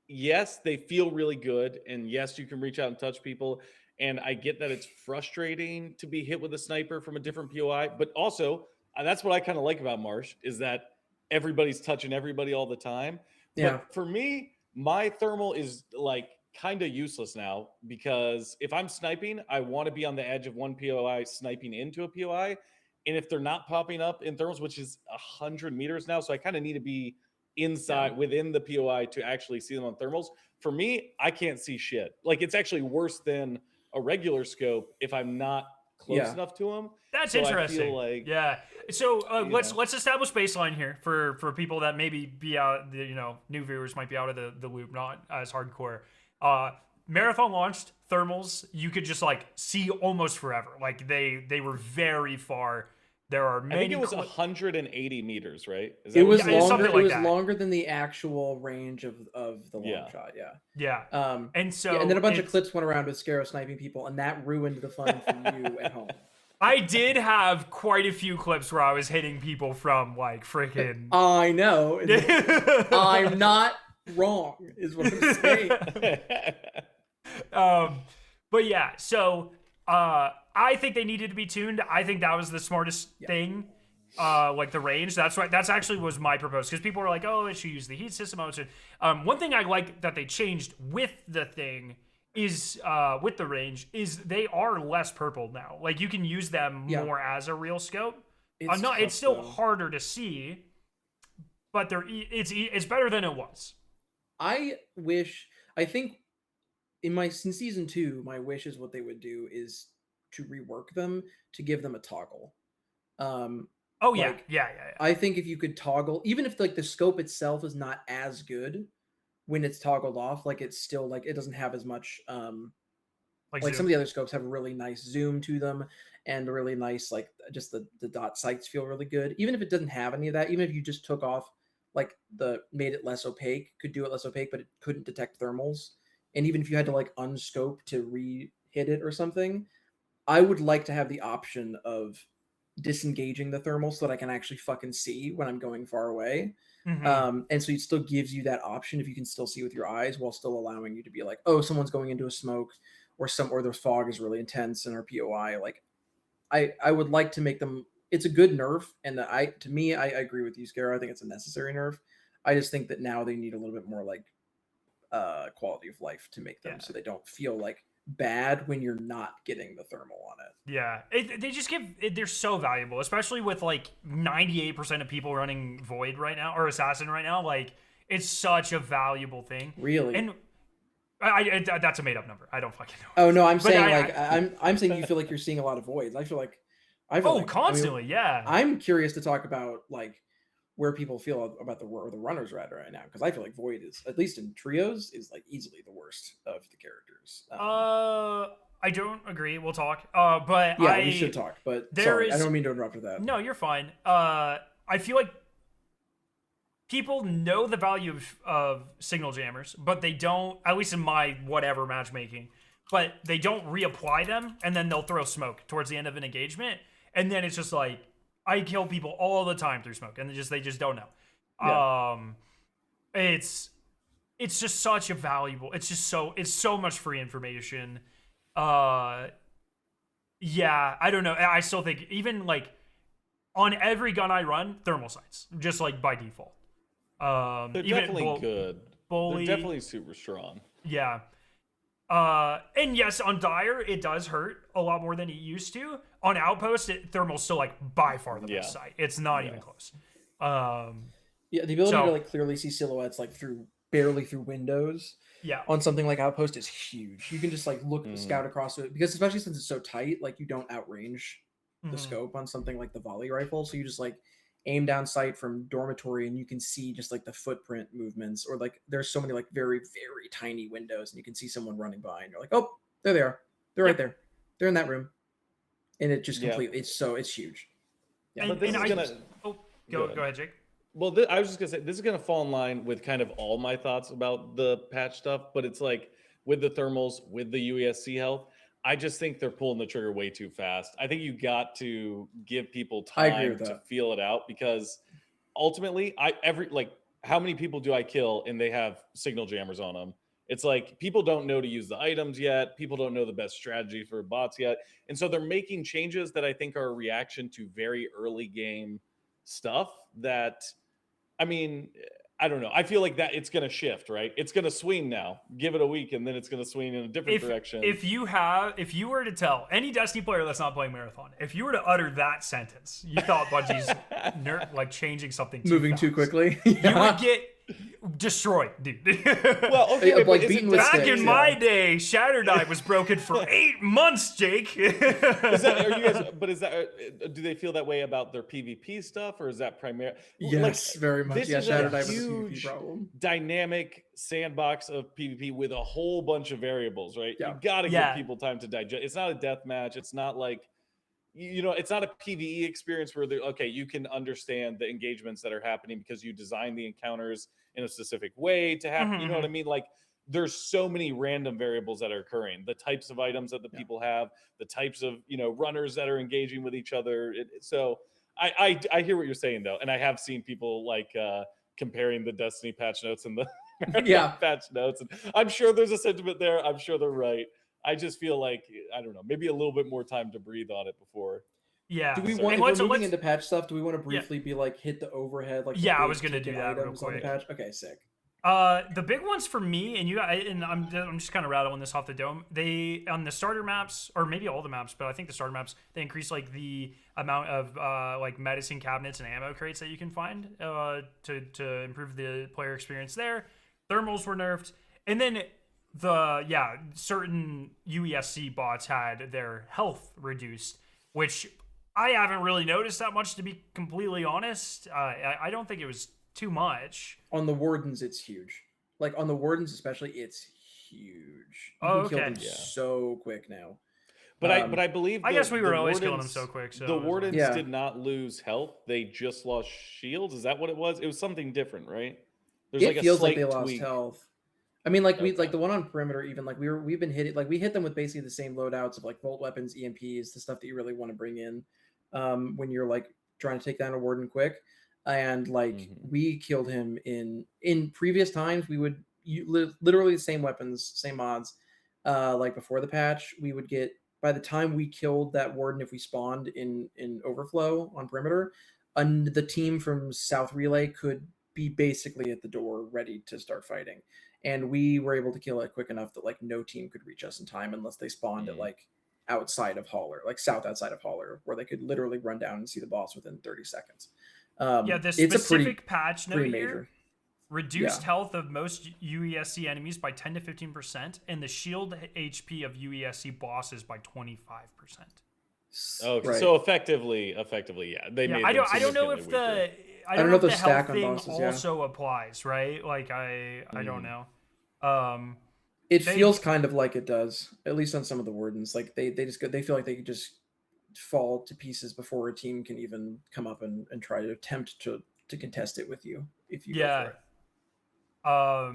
yes, they feel really good. And yes, you can reach out and touch people. And I get that it's frustrating to be hit with a sniper from a different POI. But also, that's what I kind of like about Marsh, is that everybody's touching everybody all the time. Yeah. But for me, my thermal is like kind of useless now, because if I'm sniping, I want to be on the edge of one POI sniping into a POI. And if they're not popping up in thermals, which is 100 meters now, so I kind of need to be inside within the POI to actually see them on thermals. For me, I can't see shit. Like, it's actually worse than a regular scope if I'm not close enough to them. That's interesting. I feel like, so let's establish baseline here for people that maybe be out, new viewers might be out of the loop, not as hardcore. Marathon launched thermals, you could just like see almost forever. Like they were very far. There are many. I think it was 180 meters, right? It was longer. It was longer than the actual range of the long shot. Yeah. And then a bunch of clips went around with Skarrow sniping people, and that ruined the fun for you at home. I did have quite a few clips where I was hitting people from like freaking. I know. I'm not wrong, is what I'm saying. But yeah, so I think they needed to be tuned. I think that was the smartest thing. Like the range. That's right. That's actually was my proposal, because people were like, "Oh, it should use the heat system." One thing I like that they changed with the thing is with the range is they are less purple now. Like you can use them more as a real scope. It's still harder to see, but it's better than it was. I think in season 2, my wish is what they would do is to rework them to give them a toggle. I think if you could toggle, even if like the scope itself is not as good when it's toggled off, like it's still like it doesn't have as much like some of the other scopes have a really nice zoom to them and a really nice like just the dot sights feel really good. Even if it doesn't have any of that, even if you just took off like made it less opaque, could do it less opaque, but it couldn't detect thermals. And even if you had to like unscope to re-hit it or something, I would like to have the option of disengaging the thermal so that I can actually fucking see when I'm going far away. Mm-hmm. And so it still gives you that option if you can still see with your eyes while still allowing you to be like, oh, someone's going into a smoke or the fog is really intense in our POI. Like I would like to make them, it's a good nerf. And I agree with you, Skarrow. I think it's a necessary nerf. I just think that now they need a little bit more like quality of life to make them so they don't feel like bad when you're not getting the thermal on it. Yeah, they just they're so valuable, especially with like 98% of people running Void right now or Assassin right now. Like it's such a valuable thing. Really? And that's a made up number. I don't fucking know. Oh no, I'm saying I'm saying you feel like you're seeing a lot of Voids. I feel like constantly. I'm curious to talk about like where people feel about where the runners are at right now, because I feel like Void is, at least in trios, is like easily the worst of the characters. I don't agree. We'll talk. But yeah, we should talk. But sorry, I don't mean to interrupt with that. No, you're fine. I feel like people know the value of signal jammers, but they don't. At least in my whatever matchmaking, but they don't reapply them, and then they'll throw smoke towards the end of an engagement, and then it's just like. I kill people all the time through smoke, and they just don't know. Yeah. It's just such a valuable. It's so much free information. I don't know. I still think even like on every gun I run, thermal sights, just like by default. They're definitely good. bully. They're definitely super strong. Yeah. And yes, on Dire, it does hurt a lot more than it used to. On Outpost, Thermal's still like by far the best sight. It's not even close. Yeah, the ability to like clearly see silhouettes like barely through windows. Yeah. On something like Outpost is huge. You can just like scout across it, because especially since it's so tight, like you don't outrange the scope on something like the volley rifle. So you just like aim down sight from dormitory and you can see just like the footprint movements, or like there's so many like very, very tiny windows and you can see someone running by and you're like, oh, there they are. They're right there. They're in that room. And it just completely, it's huge. Yeah. But this is gonna... Go ahead, Jake. Well, I was just going to say, this is going to fall in line with kind of all my thoughts about the patch stuff, but it's like with the thermals, with the UESC health, I just think they're pulling the trigger way too fast. I think you got to give people time to feel it out, because ultimately, how many people do I kill and they have signal jammers on them? It's like people don't know to use the items yet. People don't know the best strategy for bots yet. And so they're making changes that I think are a reaction to very early game stuff that... I mean, I don't know. I feel like that it's going to shift, right? It's going to swing now. Give it a week, and then it's going to swing in a different direction. If you were to tell any Destiny player that's not playing Marathon, if you were to utter that sentence, you thought Bungie's like changing something too quickly. You would get destroyed, dude. Well, okay, like back in my day, Shatter Dive was broken for 8 months, Jake. Do they feel that way about their PvP stuff, or is that primarily? Yes, very much. Yeah, Shatter Dive is a huge problem. Dynamic sandbox of PvP with a whole bunch of variables, right? Yeah. You got to give people time to digest. It's not a death match. It's not like, it's not a PvE experience where you can understand the engagements that are happening because you design the encounters in a specific way to happen. You know what I mean? Like, there's so many random variables that are occurring. The types of items that the people have, the types of runners that are engaging with each other. So I hear what you're saying though, and I have seen people like comparing the Destiny patch notes and the patch notes, and I'm sure there's a sentiment there. I'm sure they're right. I just feel like, I don't know, maybe a little bit more time to breathe on it before. Yeah. Do we want, if we're moving into patch stuff, do we want to briefly be like, hit the overhead? Like, I was going to do that real quick. Patch? Okay, sick. The big ones for me, and I'm just kind of rattling this off the dome. They, on the starter maps, or maybe all the maps, but I think the starter maps, they increase like the amount of like medicine cabinets and ammo crates that you can find to improve the player experience there. Thermals were nerfed. And then certain UESC bots had their health reduced, which I haven't really noticed that much, to be completely honest. I don't think it was too much. On the Wardens, it's huge. Like, on the Wardens especially, it's huge. You can kill them so quick now. But I believe I guess we were always killing them so quick. So the Wardens did not lose health. They just lost shields. Is that what it was? It was something different, right? It feels like they lost health. I mean, like like the one on perimeter, even like we've been hitting, like we hit them with basically the same loadouts of like bolt weapons, EMPs, the stuff that you really want to bring in when you're like trying to take down a warden quick. And like we killed him in previous times. We would literally the same weapons, same mods. Like before the patch, we would get, by the time we killed that warden, if we spawned in overflow on perimeter, and the team from South Relay could be basically at the door ready to start fighting. And we were able to kill it quick enough that like no team could reach us in time unless they spawned at like outside of Hauler, like south outside of Hauler, where they could literally run down and see the boss within 30 seconds. This specific patch note here, reduced health of most UESC enemies by 10 to 15%, and the shield HP of UESC bosses by 25%. Okay, so effectively, they made. I don't know if weaker. I don't know if the health thing also applies, right? Like I don't know. It feels kind of like it does, at least on some of the wardens. Like they feel like they could just fall to pieces before a team can even come up and try to attempt to contest it with you if you go for it.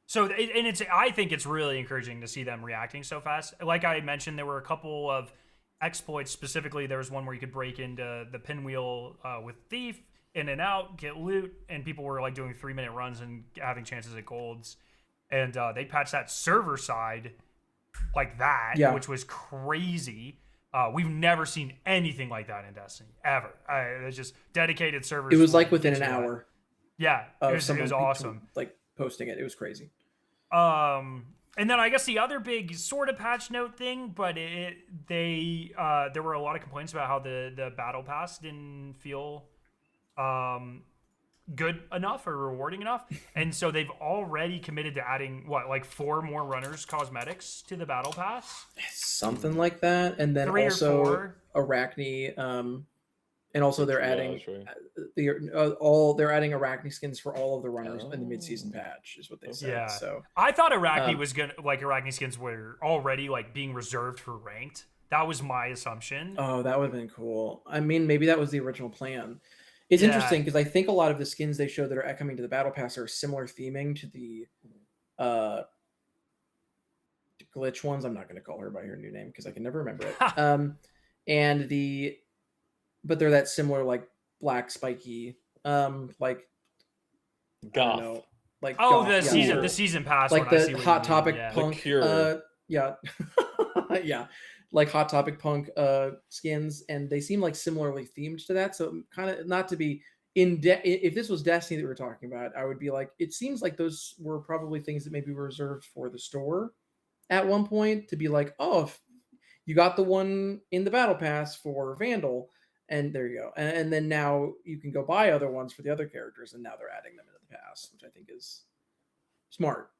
So I think it's really encouraging to see them reacting so fast. Like I mentioned, there were a couple of exploits. Specifically, there was one where you could break into the pinwheel with Thief, in and out, get loot, and people were like doing 3-minute runs and having chances at golds. And they patched that server side like that, which was crazy. We've never seen anything like that in Destiny, ever. It's just dedicated servers. It was like within an hour. Yeah, it was awesome. Like posting it. It was crazy. And then I guess the other big sort of patch note thing, but there were a lot of complaints about how the battle pass didn't feel good enough or rewarding enough, and so they've already committed to adding like 4 more runners cosmetics to the battle pass, something like that, and then 3 also or 4. Arachne, and also they're adding they're adding Arachne skins for all of the runners in the mid-season patch, is what they said. Yeah. So I thought Arachne was gonna Arachne skins were already like being reserved for ranked. That was my assumption. Oh, that would have been cool. I mean, maybe that was the original plan. It's interesting because I think a lot of the skins they show that are coming to the battle pass are similar theming to the glitch ones. I'm not going to call her by her new name because I can never remember it. But they're that similar, like black spiky, like goth. I don't know, like goth, the season pass, like the Hot Topic punk, yeah, like Hot Topic punk skins, and they seem like similarly themed to that. So kind of not to be if this was Destiny that we're talking about, I would be like, it seems like those were probably things that maybe were reserved for the store at one point, to be like, oh, if you got the one in the battle pass for Vandal, and there you go, and then now you can go buy other ones for the other characters, and now they're adding them into the pass, which I think is smart.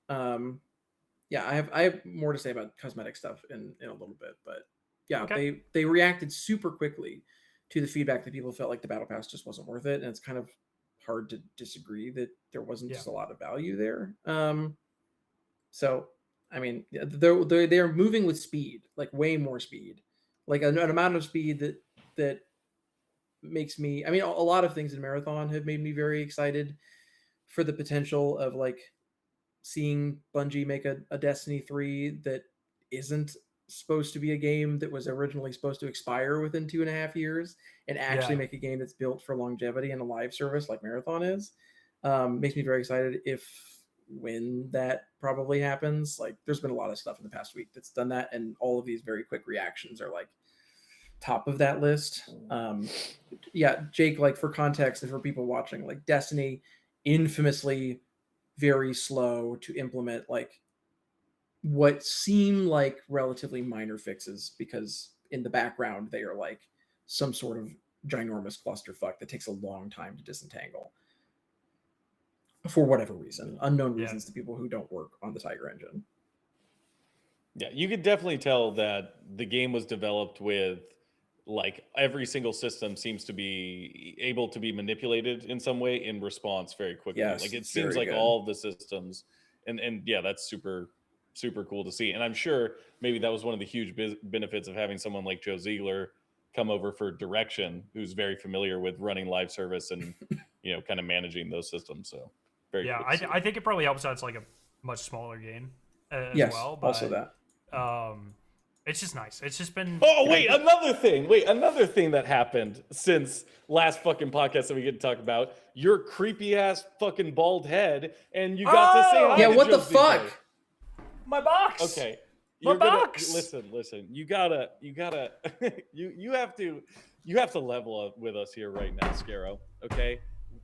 Yeah, I have more to say about cosmetic stuff in a little bit, but yeah, okay. they reacted super quickly to the feedback that people felt like the battle pass just wasn't worth it, and it's kind of hard to disagree that there wasn't just a lot of value there. So I mean, they're moving with speed, like way more speed, like an amount of speed that makes me. I mean, a lot of things in Marathon have made me very excited for the potential of like seeing Bungie make a Destiny 3 that isn't supposed to be a game that was originally supposed to expire within 2.5 years, and actually make a game that's built for longevity and a live service like Marathon is. Makes me very excited when that probably happens. Like, there's been a lot of stuff in the past week that's done that, and all of these very quick reactions are like top of that list. Yeah, Jake, like for context and for people watching, like Destiny infamously very slow to implement like what seem like relatively minor fixes, because in the background they are like some sort of ginormous clusterfuck that takes a long time to disentangle for whatever reason, unknown reasons to people who don't work on the Tiger engine. Yeah, you could definitely tell that the game was developed with like every single system seems to be able to be manipulated in some way in response very quickly. Yes, like it seems like all of the systems, and yeah, that's super cool to see. And I'm sure maybe that was one of the huge benefits of having someone like Joe Ziegler come over for direction, who's very familiar with running live service and kind of managing those systems. So very cool. I think it probably helps that it's like a much smaller game as well. But, also that. It's just nice. It's just been. Oh, wait, another thing that happened since last fucking podcast that we get to talk about. Your creepy ass fucking bald head, and you got to say hi. Yeah, to what Joe the fuck? Ziegler. My box. Okay. My box. Listen. You gotta. you have to level up with us here right now, Skarrow. Okay.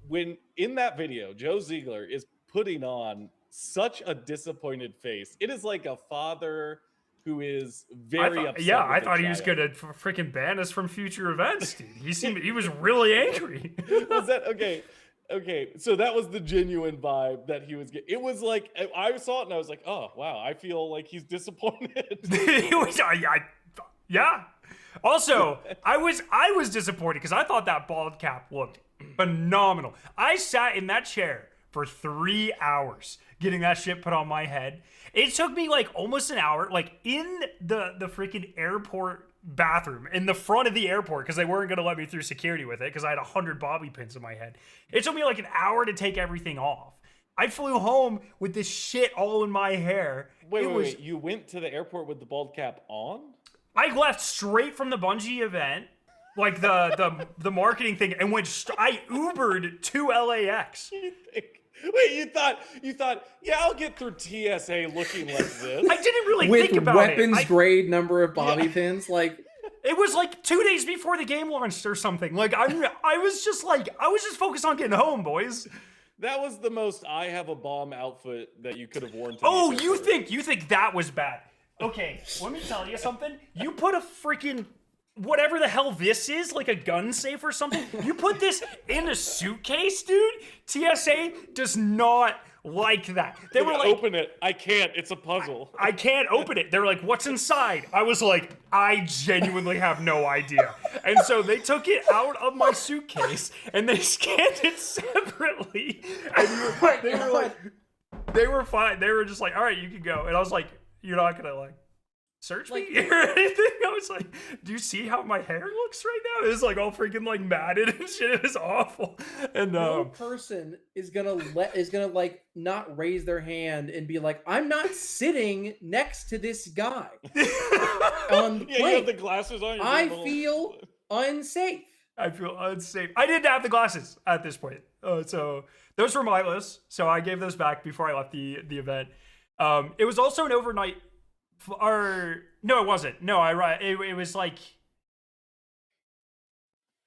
When in that video, Joe Ziegler is putting on such a disappointed face. It is like a father who is very upset. Yeah, I thought he was gonna freaking ban us from future events, dude. He was really angry. Was that okay? Okay, so that was the genuine vibe that he was getting. It was like I saw it and I was like, oh wow, I feel like he's disappointed. Yeah. Also, I was disappointed because I thought that bald cap looked phenomenal. I sat in that chair for 3 hours getting that shit put on my head. It took me like almost an hour, like in the freaking airport bathroom in the front of the airport, because they weren't going to let me through security with it because I had 100 bobby pins in my head. It took me like an hour to take everything off. I flew home with this shit all in my hair. Wait. You went to the airport with the bald cap on? I left straight from the Bungie event, like the marketing thing, and I Ubered to LAX. Wait, you thought, yeah, I'll get through TSA looking like this. I didn't really think about it. With weapons grade number of bobby pins, like it was like 2 days before the game launched or something. Like I was just focused on getting home, boys. That was the most I have a bomb outfit that you could have worn. Oh, you think that was bad? Okay, let me tell you something. You put a freaking whatever the hell this is, like a gun safe or something. You put this in a suitcase, dude. TSA does not like that. They were like, open it. I can't. It's a puzzle. I can't open it. They were like, what's inside? I was like, I genuinely have no idea. And so they took it out of my suitcase and they scanned it separately. And they were like, they were fine. They were just like, all right, you can go. And I was like, you're not gonna like search me or anything? I was like, do you see how my hair looks right now? It's like all freaking like matted and shit. It was awful. And no person is gonna like not raise their hand and be like, I'm not sitting next to this guy on the plane. You have the glasses on. I feel unsafe. I feel unsafe. I didn't have the glasses at this point. So those were my list. So I gave those back before I left the event. It was also an overnight. Or no, it wasn't. No, it was like,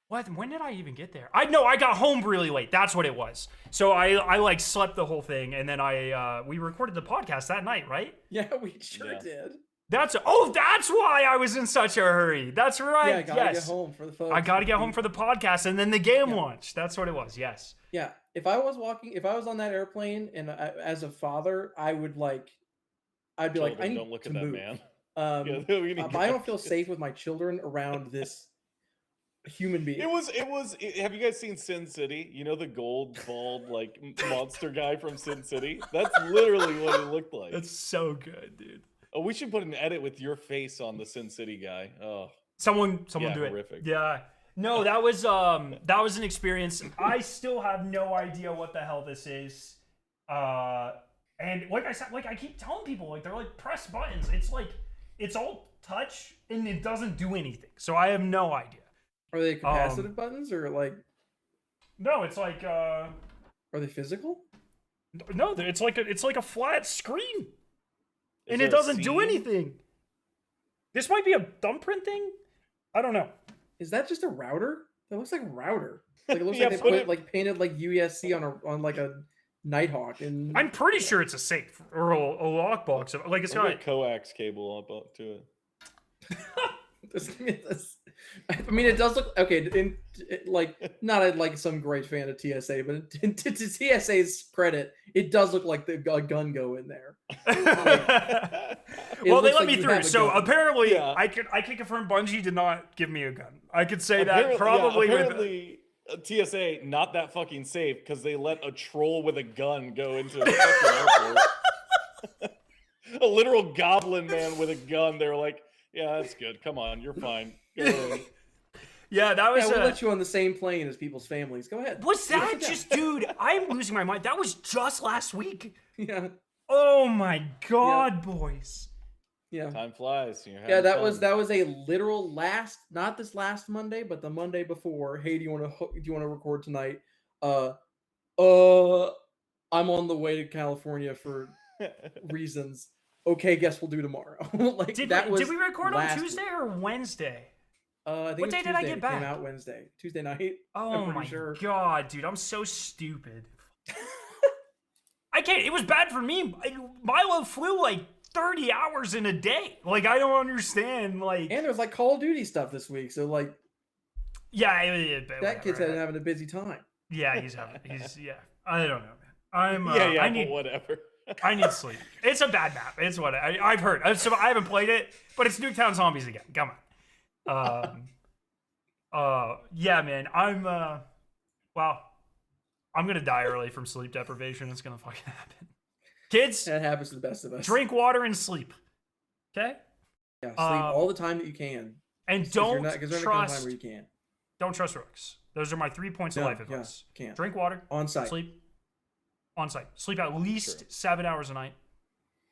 what? When did I even get there? I got home really late. That's what it was. So I like slept the whole thing, and then we recorded the podcast that night, right? Yeah, we sure did. That's why I was in such a hurry. That's right. Yeah, I gotta get home for the folks. I gotta get home for the podcast, and then the game launched. That's what it was. Yes. Yeah. If I was on that airplane, and as a father, I'd be like, I need don't look to at that move. man. But I don't feel safe with my children around this human being. Have you guys seen Sin City? You know the gold bald like monster guy from Sin City? That's literally what it looked like. That's so good, dude. Oh, we should put an edit with your face on the Sin City guy. Oh, someone yeah, do it. Horrific. Yeah. No, that was an experience. I still have no idea what the hell this is. And like I said, like I keep telling people, like they're like press buttons. It's like it's all touch and it doesn't do anything. So I have no idea. Are they capacitive buttons or like? No, it's like. Are they physical? No, it's like a flat screen, and it doesn't do anything. This might be a thumbprint thing. I don't know. Is that just a router? That looks like a router. Like it looks Yeah, like they painted like USC on like a Nighthawk, and I'm pretty sure it's a safe or a lockbox. Like it's got a coax cable up to it. I mean, it does look okay. Not like some great fan of TSA, but to TSA's credit, it does look like the gun go in there. Well, they let me through, so apparently, yeah. I can confirm Bungie did not give me a gun. I could say that probably. Yeah, apparently, TSA not that fucking safe because they let a troll with a gun go into the fucking airport. A literal goblin man with a gun. They were like, "Yeah, that's good. Come on, you're fine." Yeah, that was. Yeah, we'll let you on the same plane as people's families. Go ahead. Was that just, dude? I'm losing my mind. That was just last week. Yeah. Oh my god, boys. Yeah. Time flies. Yeah, that was a literal not this last Monday, but the Monday before. Hey, do you want to record tonight? I'm on the way to California for reasons. Okay, guess we'll do tomorrow. Did we record on Tuesday or Wednesday? I think what day did I get back? Came out Wednesday, Tuesday night. Oh my god, dude, I'm so stupid. I can't. It was bad for me. Milo flew like 30 hours in a day. Like I don't understand. Like, and there's like Call of Duty stuff this week, so like, yeah, that kid's having a busy time. Yeah, he's yeah. I don't know, man. But whatever. I need sleep. It's a bad map. It's what I've heard. So I haven't played it, but it's Nuketown Zombies again. Come on. Yeah, man. I'm gonna die early from sleep deprivation. It's gonna fucking happen. Kids, that happens to the best of us. Drink water and sleep. Okay. Yeah, sleep all the time that you can. And don't trust. Time where you can. Don't trust rooks. Those are my 3 points of life advice. Can't. Drink water. On site. Sleep. On site. Sleep at least 7 hours a night.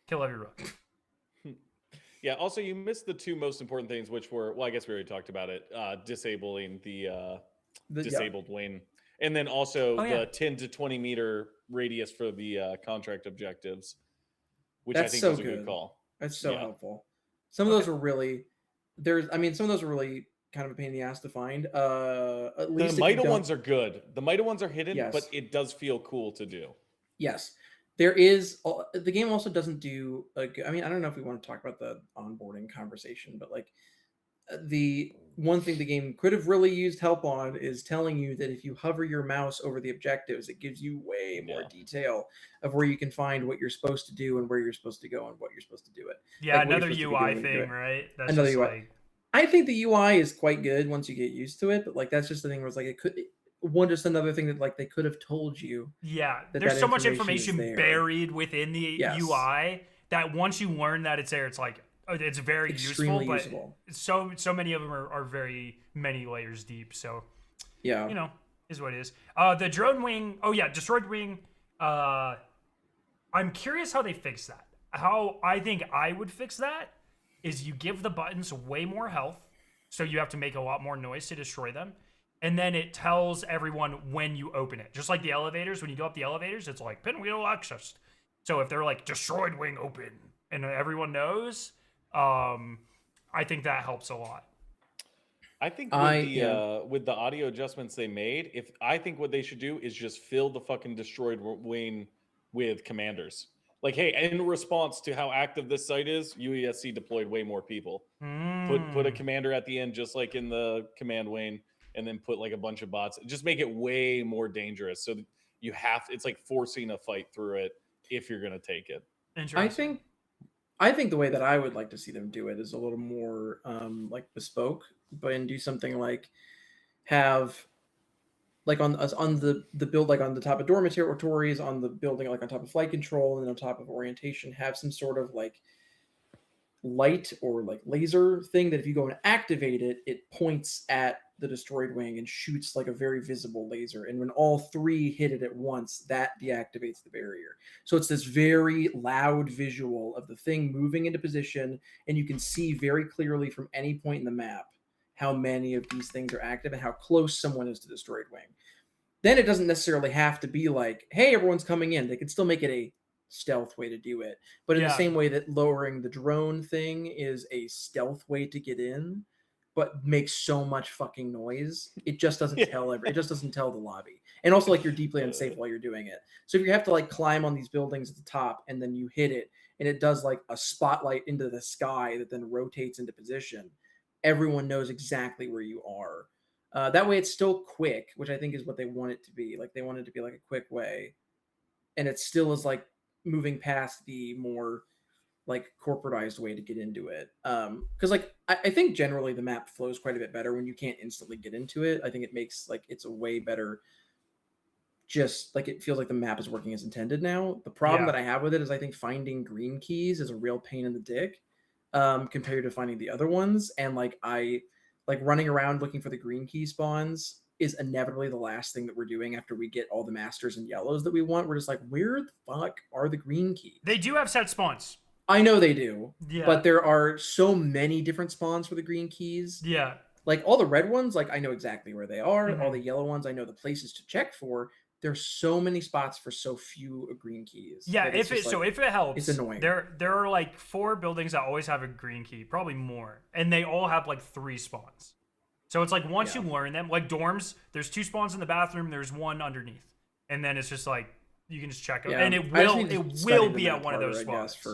Kill every rook. Yeah. Also, you missed the two most important things, which were, well, I guess we already talked about it. Disabling the disabled wing, and then also the 10 to 20 meter radius for the contract objectives, which I think was a good call. That's so helpful. Some of those were really some of those were really kind of a pain in the ass to find. At The least if you Mida don't, ones are good. The Mida ones are hidden, but yes, it does feel cool to do. yes. There is the game also doesn't do I mean, I don't know if we want to talk about the onboarding conversation, but like the one thing the game could have really used help on is telling you that if you hover your mouse over the objectives, it gives you way more Yeah. detail of where you can find what you're supposed to do and where you're supposed to go and what you're supposed to do it. Yeah, Like what you're another supposed to be UI doing when you do thing, it. right? That's Another just UI. like I think the UI is quite good once you get used to it, but like that's just the thing where it's like just another thing that like they could have told you yeah, that there's that so much information is information there. buried within the Yes. UI that once you learn that it's there, it's like it's very Extremely useful. But so many of them are very many layers deep. So Yeah. you know, is what it is. The drone wing. Oh yeah, destroyed wing. I'm curious how they fix that. How I think I would fix that is you give the buttons way more health, so you have to make a lot more noise to destroy them. And then it tells everyone when you open it. Just like the elevators, when you go up the elevators, it's like pinwheel accessed. So if they're like destroyed wing open and everyone knows, I think that helps a lot. I think Yeah. with the audio adjustments they made, if I think what they should do is just fill the fucking destroyed wing with commanders. Like, hey, in response to how active this site is, UESC deployed way more people. Put a commander at the end, just like in the command wing, and then put like a bunch of bots. Just make it way more dangerous. So that you have it's like forcing a fight through it if you're gonna take it. Interesting. I think the way that I would like to see them do it is a little more like bespoke, but and do something like have like on the build, like on the top of dormitories, on the building, like on top of flight control, and then on top of orientation, have some sort of like light or like laser thing that if you go and activate it, it points at the destroyed wing and shoots like a very visible laser. And when all three hit it at once, that deactivates the barrier. So it's this very loud visual of the thing moving into position, and you can see very clearly from any point in the map how many of these things are active and how close someone is to destroyed wing. Then it doesn't necessarily have to be like, hey, everyone's coming in. They can still make it a stealth way to do it. But in the same way that lowering the drone thing is a stealth way to get in, but makes so much fucking noise, it just doesn't it just doesn't tell the lobby. And also like you're deeply unsafe while you're doing it. So if you have to like climb on these buildings at the top and then you hit it and it does like a spotlight into the sky that then rotates into position, everyone knows exactly where you are. That way it's still quick, which I think is what they want it to be. Like they want it to be like a quick way. And it still is like moving past the more like corporatized way to get into it. Because like I think generally the map flows quite a bit better when you can't instantly get into it. I think it makes like it's a way better, just like it feels like the map is working as intended now. The problem that I have with it is I think finding green keys is a real pain in the dick compared to finding the other ones. And like I like running around looking for the green key spawns is inevitably the last thing that we're doing after we get all the masters and yellows that we want. We're just like, where the fuck are the green keys? They do have set spawns. I know they do, Yeah. but there are so many different spawns for the green keys. Yeah. Like all the red ones, like I know exactly where they are. Mhm. All the yellow ones, I know the places to check for. There's so many spots for so few green keys. Yeah, if it helps, it's annoying. There are like 4 buildings that always have a green key, probably more, and they all have like 3 spawns. So it's like once you learn them, like dorms, there's 2 spawns in the bathroom, there's 1 underneath, and then it's just like you can just check them, and it will be at one of those spots.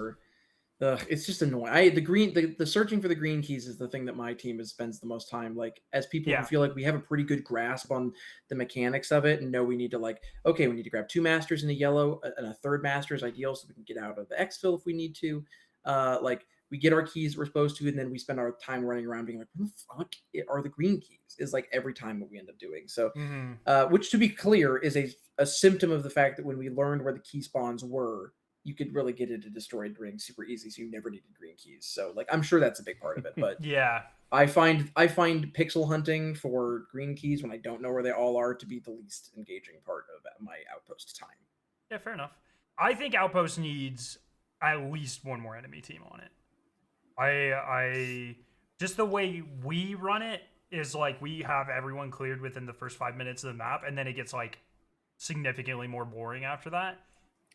It's just annoying. The searching for the green keys is the thing that my team spends the most time. Like as people who feel like we have a pretty good grasp on the mechanics of it and know we need to like, okay, we need to grab 2 masters in a yellow and a 3rd master is ideal so we can get out of the exfil if we need to. Like we get our keys we're supposed to, and then we spend our time running around being like, what the fuck are the green keys? Is like every time what we end up doing. So, which to be clear is a symptom of the fact that when we learned where the key spawns were, you could really get into destroyed rings super easy, so you never needed green keys. So like I'm sure that's a big part of it. But I find pixel hunting for green keys when I don't know where they all are to be the least engaging part of my Outpost time. Yeah, fair enough. I think Outpost needs at least 1 more enemy team on it. I just the way we run it is like we have everyone cleared within the first 5 minutes of the map, and then it gets like significantly more boring after that.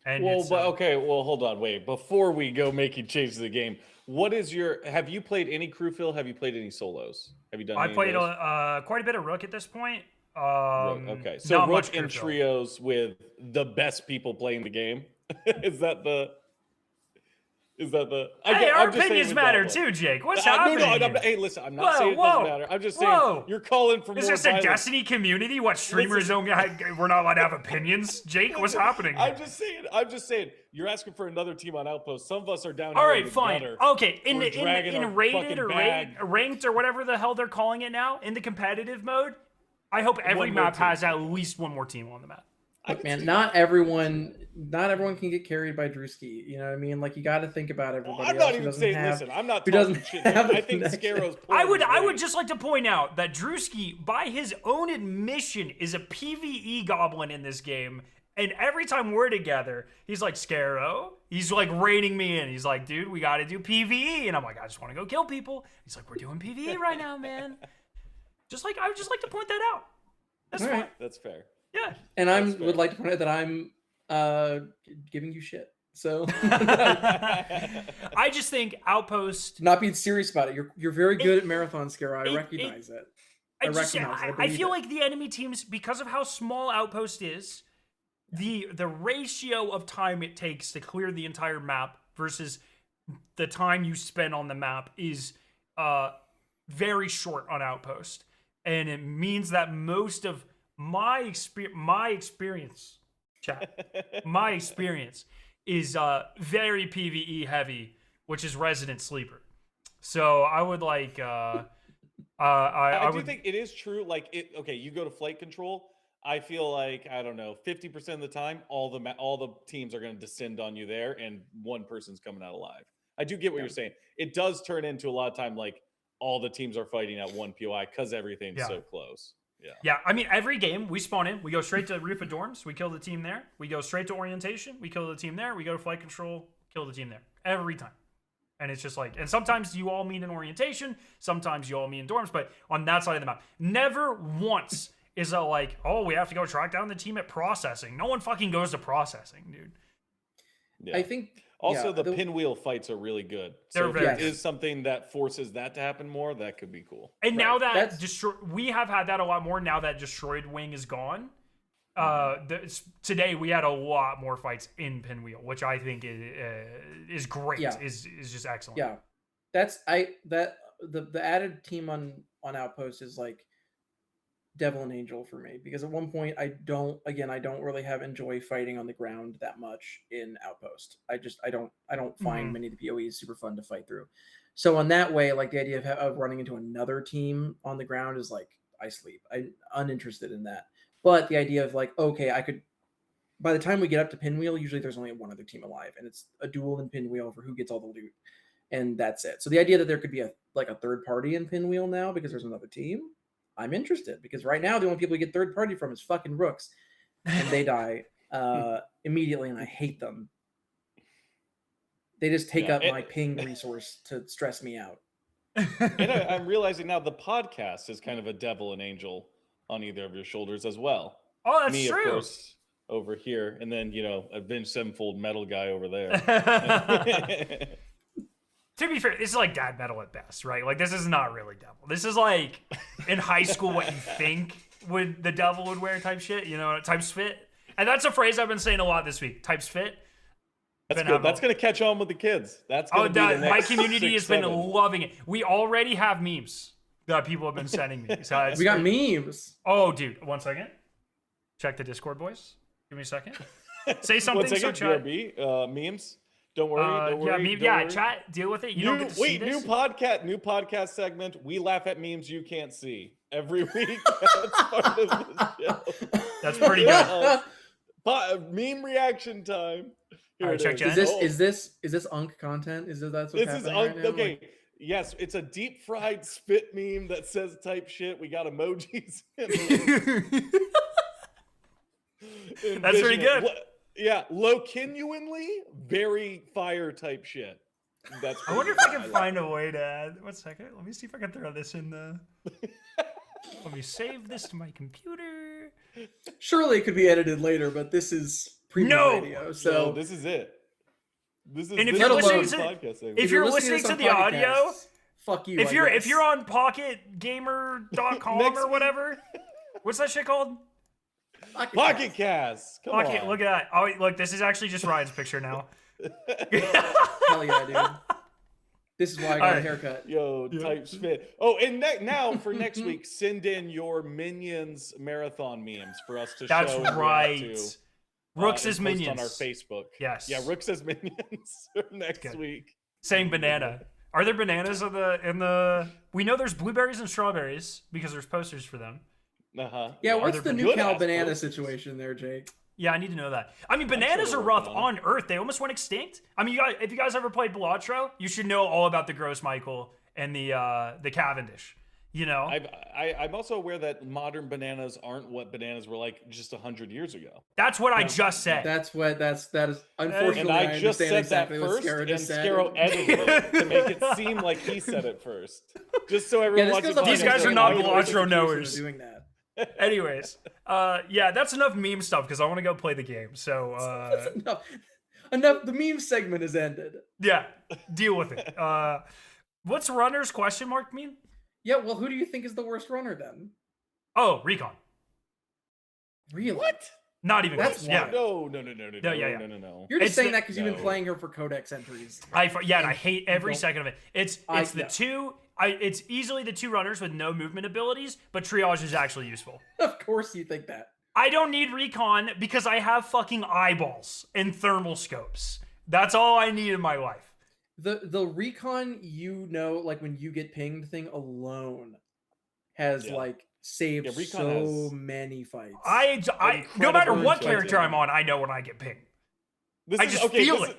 And Well, it's, but okay, well, hold on, wait. Before we go making changes to the game, what is your? Have you played any crew fill? Have you played any solos? Have you done I any played of those? quite a bit of Rook at this point. Rook. Okay, so Not Rook much in crew fill. trios with the best people playing the game. Is that the? Is that the? Hey, I'm our just saying opinions with matter that one. too, Jake. What's No, happening? hey, listen, I'm not Whoa, saying it doesn't whoa, matter. I'm just saying whoa. you're calling for Is more this a violence. Destiny community? What streamers don't we're not allowed to have opinions? Jake, what's happening? I'm just saying. You're asking for another team on Outpost. Some of us are down All here right, in the fine. gutter. Okay, in We're dragging our rated fucking or bag. ranked or whatever the hell they're calling it now, in the competitive mode, I hope every One more map team. has at least one more team on the map. Look, man, not everyone can get carried by Drewski. You know what I mean? Like, you got to think about everybody I'm else not who even doesn't saying. have. Listen, I'm not who talking doesn't shit. have Here. the I think connection. Skarrow's I playing would just like to point out that Drewski, by his own admission, is a PvE goblin in this game. And every time we're together, he's like, Skarrow. He's like reining me in. He's like, dude, we got to do PvE. And I'm like, I just want to go kill people. He's like, we're doing PvE right now, man. I would just like to point that out. That's All fine. right. That's fair. Yeah. And I That's fair. would like to point out that I'm giving you shit. So I just think Outpost. not being serious about it. You're very good at marathon, Skarrow. I recognize it. I feel like the enemy teams, because of how small Outpost is, the ratio of time it takes to clear the entire map versus the time you spend on the map is very short on Outpost, and it means that most of my experience is very PvE heavy, which is Resident Sleeper. So I would like I do think it is true. Like okay, you go to flight control. I feel like, I don't know, 50% of the time, all the teams are going to descend on you there, and one person's coming out alive. I do get what you're saying. It does turn into a lot of time like all the teams are fighting at one POI because everything's so close. Yeah. Yeah, I mean, every game we spawn in, we go straight to roof of dorms, we kill the team there. We go straight to orientation, we kill the team there. We go to flight control, kill the team there. Every time. And it's just like, and sometimes you all meet in orientation, sometimes you all meet in dorms, but on that side of the map, never once is it like, oh, we have to go track down the team at processing. No one fucking goes to processing, dude. Yeah. I think also the pinwheel fights are really good. So if very there good. is something that forces that to happen more, that could be cool. And now that we have had that a lot more now that Destroyed Wing is gone. Today we had a lot more fights in pinwheel, which I think is great. Yeah. Is just excellent. Yeah, the added team on Outpost is like devil and angel for me, because at one point I don't really enjoy fighting on the ground that much in Outpost. I don't find many of the PoEs super fun to fight through. So on that way, like the idea of running into another team on the ground is like, I sleep. I'm uninterested in that. But the idea of like, okay, I could, by the time we get up to pinwheel, usually there's only one other team alive, and it's a duel in pinwheel for who gets all the loot, and that's it. So the idea that there could be a third party in pinwheel now because there's another team, I'm interested, because right now the only people you get third party from is fucking rooks, and they die immediately, and I hate them. They just take up my ping resource to stress me out. And I'm realizing now the podcast is kind of a devil and angel on either of your shoulders as well. Oh, that's Me, true. of course, over here, and then Avenged Sevenfold metal guy over there. To be fair, this is like dad metal at best, right? Like, this is not really devil. This is like in high school what you think the devil would wear type shit, types fit. And that's a phrase I've been saying a lot this week. Types fit. That's good. That's going to catch on with the kids. That's going to be the next my community 6, has been 7. loving it. We already have memes that people have been sending me. So we got memes. Oh, dude. 1 second. Check the Discord, boys. Give me a second. Say something. 1 second. So BRB, memes. Don't worry. Chat. Deal with it. You don't get to see this. New podcast segment. We laugh at memes you can't see every week. That's part of the show. That's pretty good. Meme reaction time. All right, check chat. Is this Unk content? That's what's happening right now? Okay. Like, yes, it's a deep fried spit meme that says type shit. We got emojis. That's pretty good. Yeah, low-genuinely very fire type shit. I wonder if I can find a way to add. 1 second. Let me see if I can throw this in the. Let me save this to my computer. Surely it could be edited later, but this is preview No! radio. So So this is it. This is And if this you're is listening the to- podcast segment. if you're listening listening to this the on audio, podcasts, fuck you. if I you're guess. on pocketgamer.com Next or week. whatever, what's that shit called? Pocket Cast. Come Pocket, on. look at that. Oh, look, this is actually just Ryan's picture now. Hell yeah, dude. This is why I got a Alright. haircut. Yo, type spit. Oh, and now for next week, send in your Minions marathon memes for us to That's show. and react right. to, Rooks and is post minions. on our Facebook. Yes. Yeah, Rooks as Minions for next Good. week. Saying banana. Are there bananas in the? We know there's blueberries and strawberries because there's posters for them. Yeah, Are what's there the new good cow ass banana posters? situation there, Jake? Yeah, I need to know that. I mean, bananas sure are they're rough working on on Earth. They almost went extinct. I mean, if you guys ever played Blotro, you should know all about the Gross Michael and the Cavendish. You know, I'm also aware that modern bananas aren't what bananas were like just 100 years ago. that's what I just said. That is unfortunately. And I just understand said exactly that what first, Skarrow and just said. Skarrow edited it to make it seem like he said it first. Just so everyone this watching goes up These against guys are the not audio Blotro notification knowers. of Doing that. Anyways, yeah, that's enough meme stuff because I want to go play the game. So, That's enough. The meme segment is ended. yeah, deal with it. What's runners question mark mean? Yeah. Well, who do you think is the worst runner then? Oh, recon. Really? What? Not even That's close. Yeah. No. yeah. No. You're just It's saying the- that because you've been No. playing her for codex entries. And I hate every don't- second of it. It's I- the yeah. two. It's easily the two runners with no movement abilities, but triage is actually useful. Of course, you think that. I don't need recon because I have fucking eyeballs and thermal scopes. That's all I need in my life. The recon, like when you get pinged thing alone, has Yeah. like saved Yeah, recon so has many fights. No matter Incredible what insight, character yeah. I'm on, I know when I get pinged. This I is, just okay, feel this is,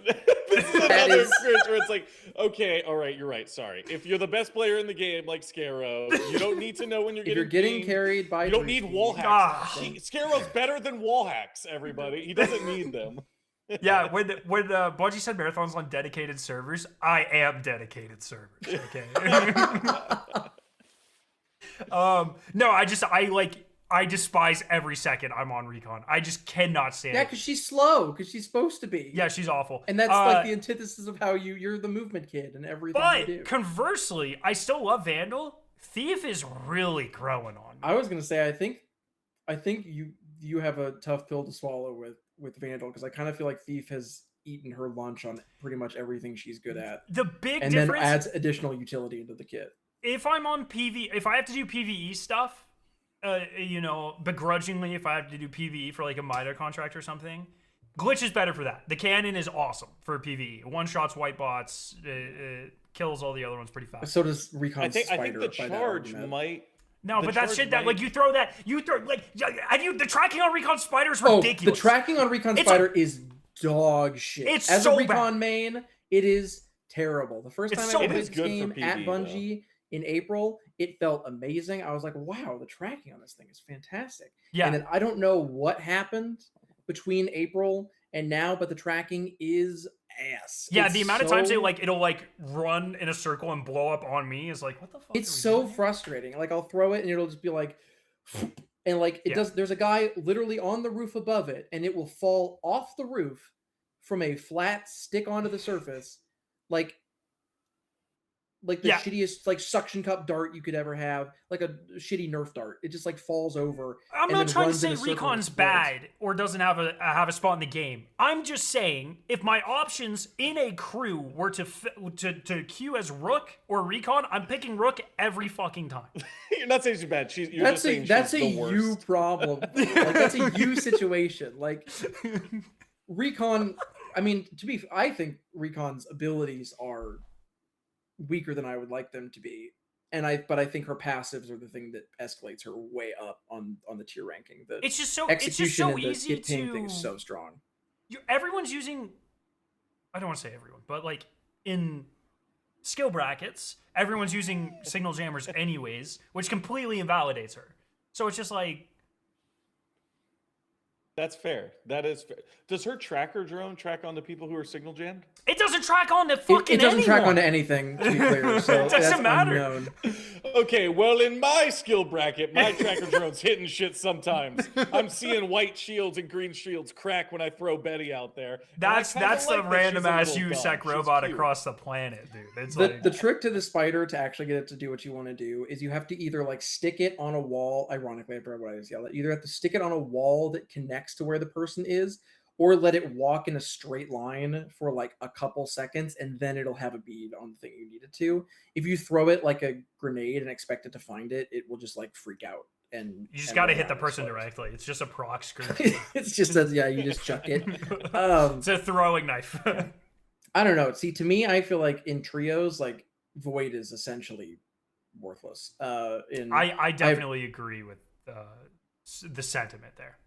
this is That another is- experience where it's like, okay, all right, you're right. Sorry. If you're the best player in the game, like Skarrow, you don't need to know when you're if you're getting pinged. carried by, You don't need Drewski, wall hacks. Ah. Scarrow's better than wall hacks. Everybody, he doesn't need them. Yeah, when Bungie said marathons on dedicated servers, I am dedicated servers. Okay. No, I despise every second I'm on recon. I just cannot stand Yeah, it. because she's slow. Because she's supposed to be. Yeah, she's awful. And that's like the antithesis of how you're the movement kid and everything you do. But conversely, I still love Vandal. Thief is really growing on me. I was gonna say, I think you have a tough pill to swallow with Vandal because I kind of feel like Thief has eaten her lunch on pretty much everything she's good at, The big and then difference, adds additional utility into the kit. if I'm on if I have to do PvE stuff, begrudgingly, if I have to do PvE for like a MIDA contract or something, Glitch is better for that. The cannon is awesome for PvE. One shots white bots, kills all the other ones pretty fast. So does Recon I think Spider. the by that charge argument. No, might. the but that charge shit that might- like you throw the tracking on Recon Spider is Oh, ridiculous. the tracking on Recon It's Spider is dog shit. It's As so a Recon bad. main, it is terrible. The first It's time so I bad. played It is this good for game at PvE, Bungie in April, it felt amazing. I was like, wow, the tracking on this thing is fantastic. Yeah. And then I don't know what happened between April and now, but the tracking is ass. Yeah, It's the amount of times so- it'll run in a circle and blow up on me is like, what the fuck? It's are we so doing? frustrating. Like I'll throw it and it'll just be like, and like it Yeah. does. There's a guy literally on the roof above it, and it will fall off the roof from a flat stick onto the surface, like the Yeah. shittiest like suction cup dart you could ever have, like a shitty Nerf dart. It just like falls over. I'm and not then trying to runs in say a circle and Recon's explodes. bad or doesn't have a spot in the game. I'm just saying if my options in a crew were to queue as Rook or Recon, I'm picking Rook every fucking time. You're not saying she's bad. You're That's just saying that's she's a the worst. you problem. Like that's a you situation. Like Recon, I mean, I think Recon's abilities are weaker than I would like them to be, but I think her passives are the thing that escalates her way up on the tier ranking. The It's just so execution and the easy get ping thing to. is so strong. Everyone's using. I don't want to say everyone, but like in skill brackets, everyone's using signal jammers anyways, which completely invalidates her. So it's just like. That's fair. That is fair. Does her tracker drone track on the people who are signal jammed? It does doesn't track on to fucking It doesn't track anyone. onto anything, to be clear. So It doesn't that's matter. unknown. Okay, well, in my skill bracket, my tracker drone's hitting shit sometimes. I'm seeing white shields and green shields crack when I throw Betty out there. And I That's kinda the like that random she's a ass little USEC dumb. She's robot cute. across the planet, dude. It's The trick to the spider to actually get it to do what you want to do is you have to either like stick it on a wall. Ironically, I forgot what I just yelled at. You either have to stick it on a wall that connects to where the person is, or let it walk in a straight line for like a couple seconds, and then it'll have a bead on the thing you need it to. If you throw it like a grenade and expect it to find it, it will just like freak out. And you just and got to run hit the around and person explode. directly. It's just a proc screw. It's just you just chuck it. It's a throwing knife. I don't know. See, to me, I feel like in trios, like Void is essentially worthless. I definitely agree with the sentiment there.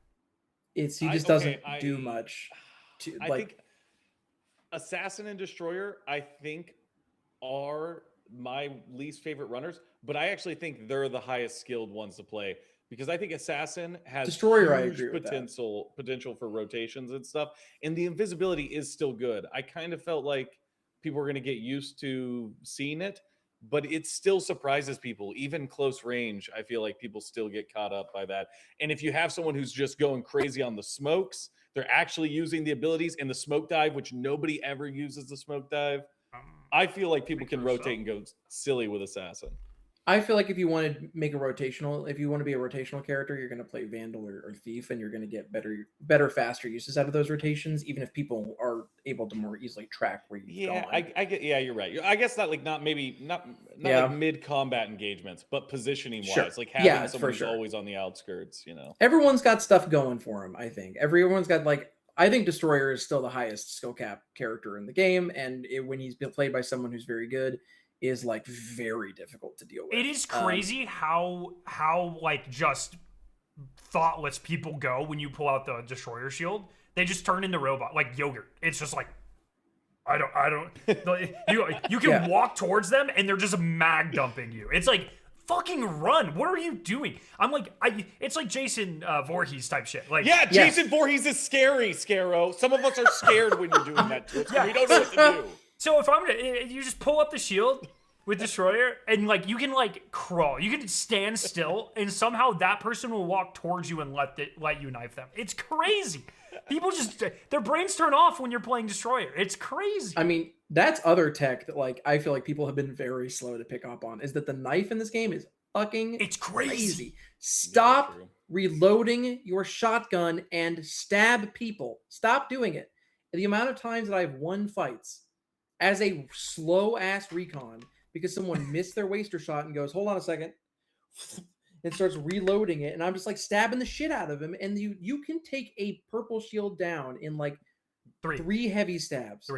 He just doesn't do much. I think Assassin and Destroyer, I think, are my least favorite runners, but I actually think they're the highest skilled ones to play because I think Assassin has Destroyer, I huge agree with that. potential for rotations and stuff, and the invisibility is still good. I kind of felt like people were going to get used to seeing it, but it still surprises people. Even close range, I feel like people still get caught up by that. And if you have someone who's just going crazy on the smokes, they're actually using the abilities in the smoke dive, which nobody ever uses the smoke dive. I feel like people can rotate and go silly with Assassin. I feel like if you want to be a rotational character, you're going to play Vandal or Thief, and you're going to get better, faster uses out of those rotations, even if people are able to more easily track where you've gone. I get. Yeah, you're right. I guess not like mid combat engagements, but positioning wise, like having someone who's always on the outskirts. Everyone's got stuff going for them. I think everyone's got I think Destroyer is still the highest skill cap character in the game, and when he's been played by someone who's very good, is like very difficult to deal with. It is crazy how like just thoughtless people go when you pull out the Destroyer shield. They just turn into robot like yogurt. It's just like I don't you can walk towards them and they're just mag dumping you. It's like fucking run. What are you doing? I'm like it's like Jason Voorhees type shit. Like Jason Voorhees is scary, Skarrow. Some of us are scared when you're doing that to us. We don't know what to do. So if you just pull up the shield with Destroyer and like you can like crawl, you can stand still, and somehow that person will walk towards you and let you knife them. It's crazy. People just their brains turn off when you're playing Destroyer. It's crazy. I mean, that's other tech that like I feel like people have been very slow to pick up on. Is that the knife in this game is fucking it's crazy. Stop reloading your shotgun and stab people. Stop doing it. The amount of times that I've won fights as a slow ass recon because someone missed their waster shot and goes, hold on a second, and starts reloading it, and I'm just like stabbing the shit out of him, and you can take a purple shield down in like three heavy stabs.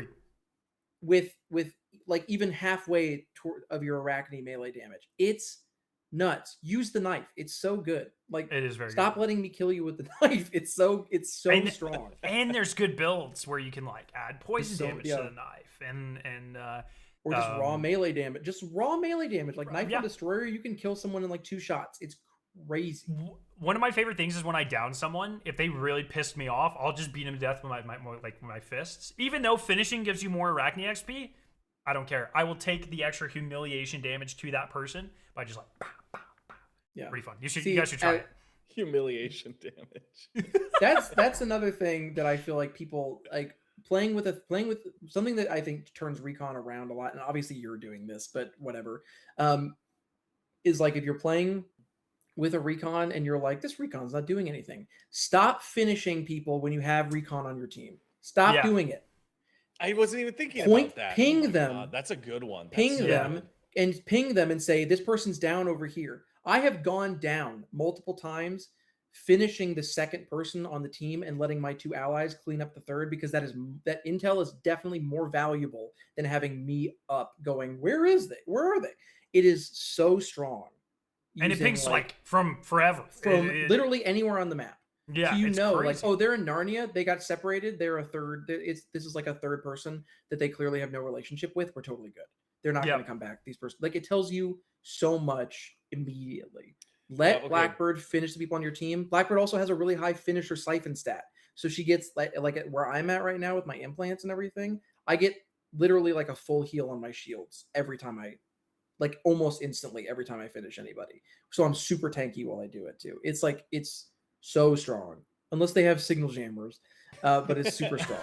With like even halfway of your Arachne melee damage. It's nuts. Use the knife. It's so good. Like it is very stop good. letting me kill you with the knife. It's so strong. And there's good builds where you can like add poison damage to the knife and or just raw melee damage. Just raw melee damage. Like knife on Destroyer, you can kill someone in like 2 shots. It's crazy. One of my favorite things is when I down someone, if they really pissed me off, I'll just beat him to death with my fists. Even though finishing gives you more Arachne XP, I don't care. I will take the extra humiliation damage to that person by just like yeah, pretty fun. You guys should try it. Humiliation damage. That's another thing that I feel like people like playing with something that I think turns recon around a lot, and obviously you're doing this, but whatever. Is like if you're playing with a recon and you're like, this recon's not doing anything. Stop finishing people when you have recon on your team. Stop doing it. I wasn't even thinking about that. Ping them. God, that's a good one. Ping them and say, this person's down over here. I have gone down multiple times finishing the second person on the team and letting my 2 allies clean up the third, because that intel is definitely more valuable than having me up going, where are they? It is so strong. And it pings like from forever. From literally anywhere on the map. Yeah. So crazy. like, oh, they're in Narnia. They got separated. They're a third. This is like a third person that they clearly have no relationship with. We're totally good. They're not going to come back. These person, like, it tells you so much immediately. Let Blackbird finish the people on your team. Blackbird also has a really high finisher siphon stat. So she gets like where I'm at right now with my implants and everything. I get literally like a full heal on my shields every time like almost instantly every time I finish anybody. So I'm super tanky while I do it too. It's like, it's so strong. Unless they have signal jammers, but it's super strong.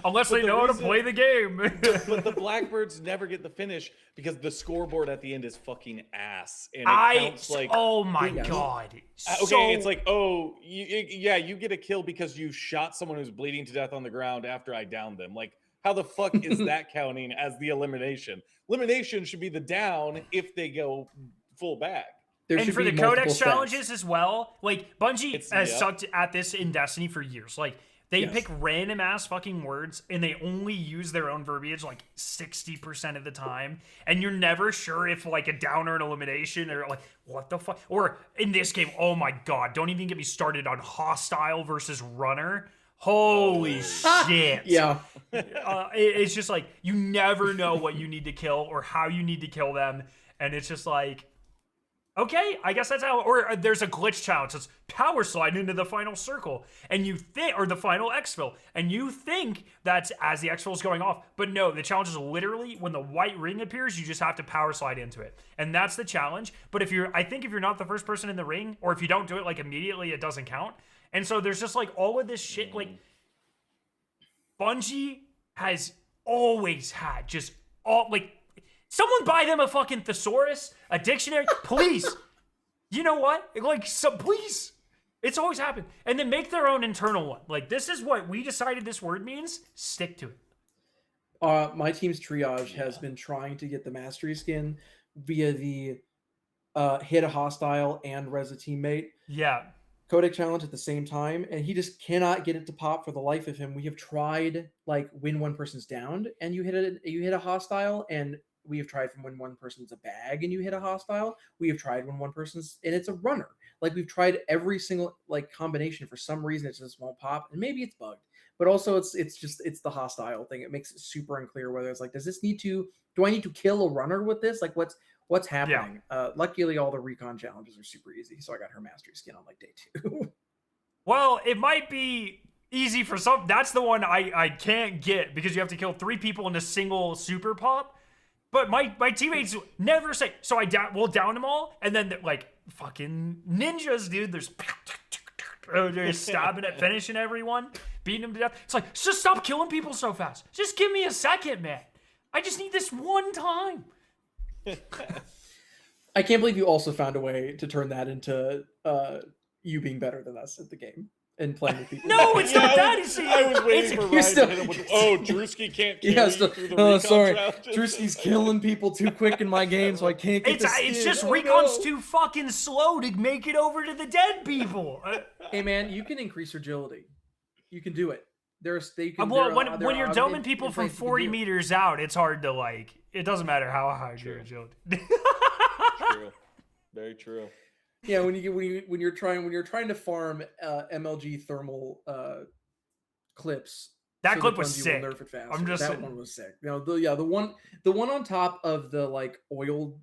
Unless they know how to play the game. But the Blackbirds never get the finish because the scoreboard at the end is fucking ass. And it counts like... Oh my god. Okay, it's like, oh, you get a kill because you shot someone who's bleeding to death on the ground after I downed them. Like, how the fuck is that counting as the elimination? Elimination should be the down if they go full bag. And for the codex challenges as well, like Bungie has sucked at this in Destiny for years. Like they pick random ass fucking words and they only use their own verbiage like 60% of the time. And you're never sure if like a down or an elimination or like what the fuck. Or in this game, oh my god, don't even get me started on hostile versus runner. Holy shit. Yeah. It's just like you never know what you need to kill or how you need to kill them. And it's just like, okay, I guess that's how. Or there's a glitch challenge. It's power slide into the final circle, and you think, or the final exfil, and you think that's as the exfil is going off, but no, the challenge is literally when the white ring appears, you just have to power slide into it, and that's the challenge. But I think if you're not the first person in the ring, or if you don't do it like immediately, it doesn't count. And so there's just like all of this shit. Like Bungie has always had just all like. Someone buy them a fucking thesaurus, a dictionary, please. You know what? Like, please. It's always happened. And then make their own internal one. Like, this is what we decided this word means. Stick to it. My team's triage has been trying to get the mastery skin via the hit a hostile and res a teammate. Yeah. Codex challenge at the same time, and he just cannot get it to pop for the life of him. We have tried like when one person's downed and you hit a hostile, and we have tried from when one person's a bag and you hit a hostile. We have tried when one person's and it's a runner. Like we've tried every single like combination. For some reason, it just won't pop, and maybe it's bugged. But also, it's the hostile thing. It makes it super unclear whether it's like, do I need to kill a runner with this? Like what's happening? Yeah. Luckily, all the recon challenges are super easy, so I got her mastery skin on like day 2. Well, it might be easy for some. That's the one I can't get because you have to kill 3 people in a single super pop. But my teammates never say, so we'll down them all, and then like fucking ninjas, dude. They're stabbing at finishing everyone, beating them to death. It's like, just stop killing people so fast. Just give me a second, man. I just need this one time. I can't believe you also found a way to turn that into you being better than us at the game. And playing with people. No, it's not that. I was waiting for Ryan to hit him with, Drewski can't carry you through the recon sorry. challenges. Drewski's killing people too quick in my game, so I can't get It's just recon's too fucking slow to make it over to the dead people. Hey, man, you can increase agility. You can do it. When you're doming people from 40 meters out, it's hard to like. It doesn't matter how high your agility. True. Very true. Yeah, when you're trying to farm MLG thermal clips. That clip was sick. That one was sick. You know, the one on top of the like oil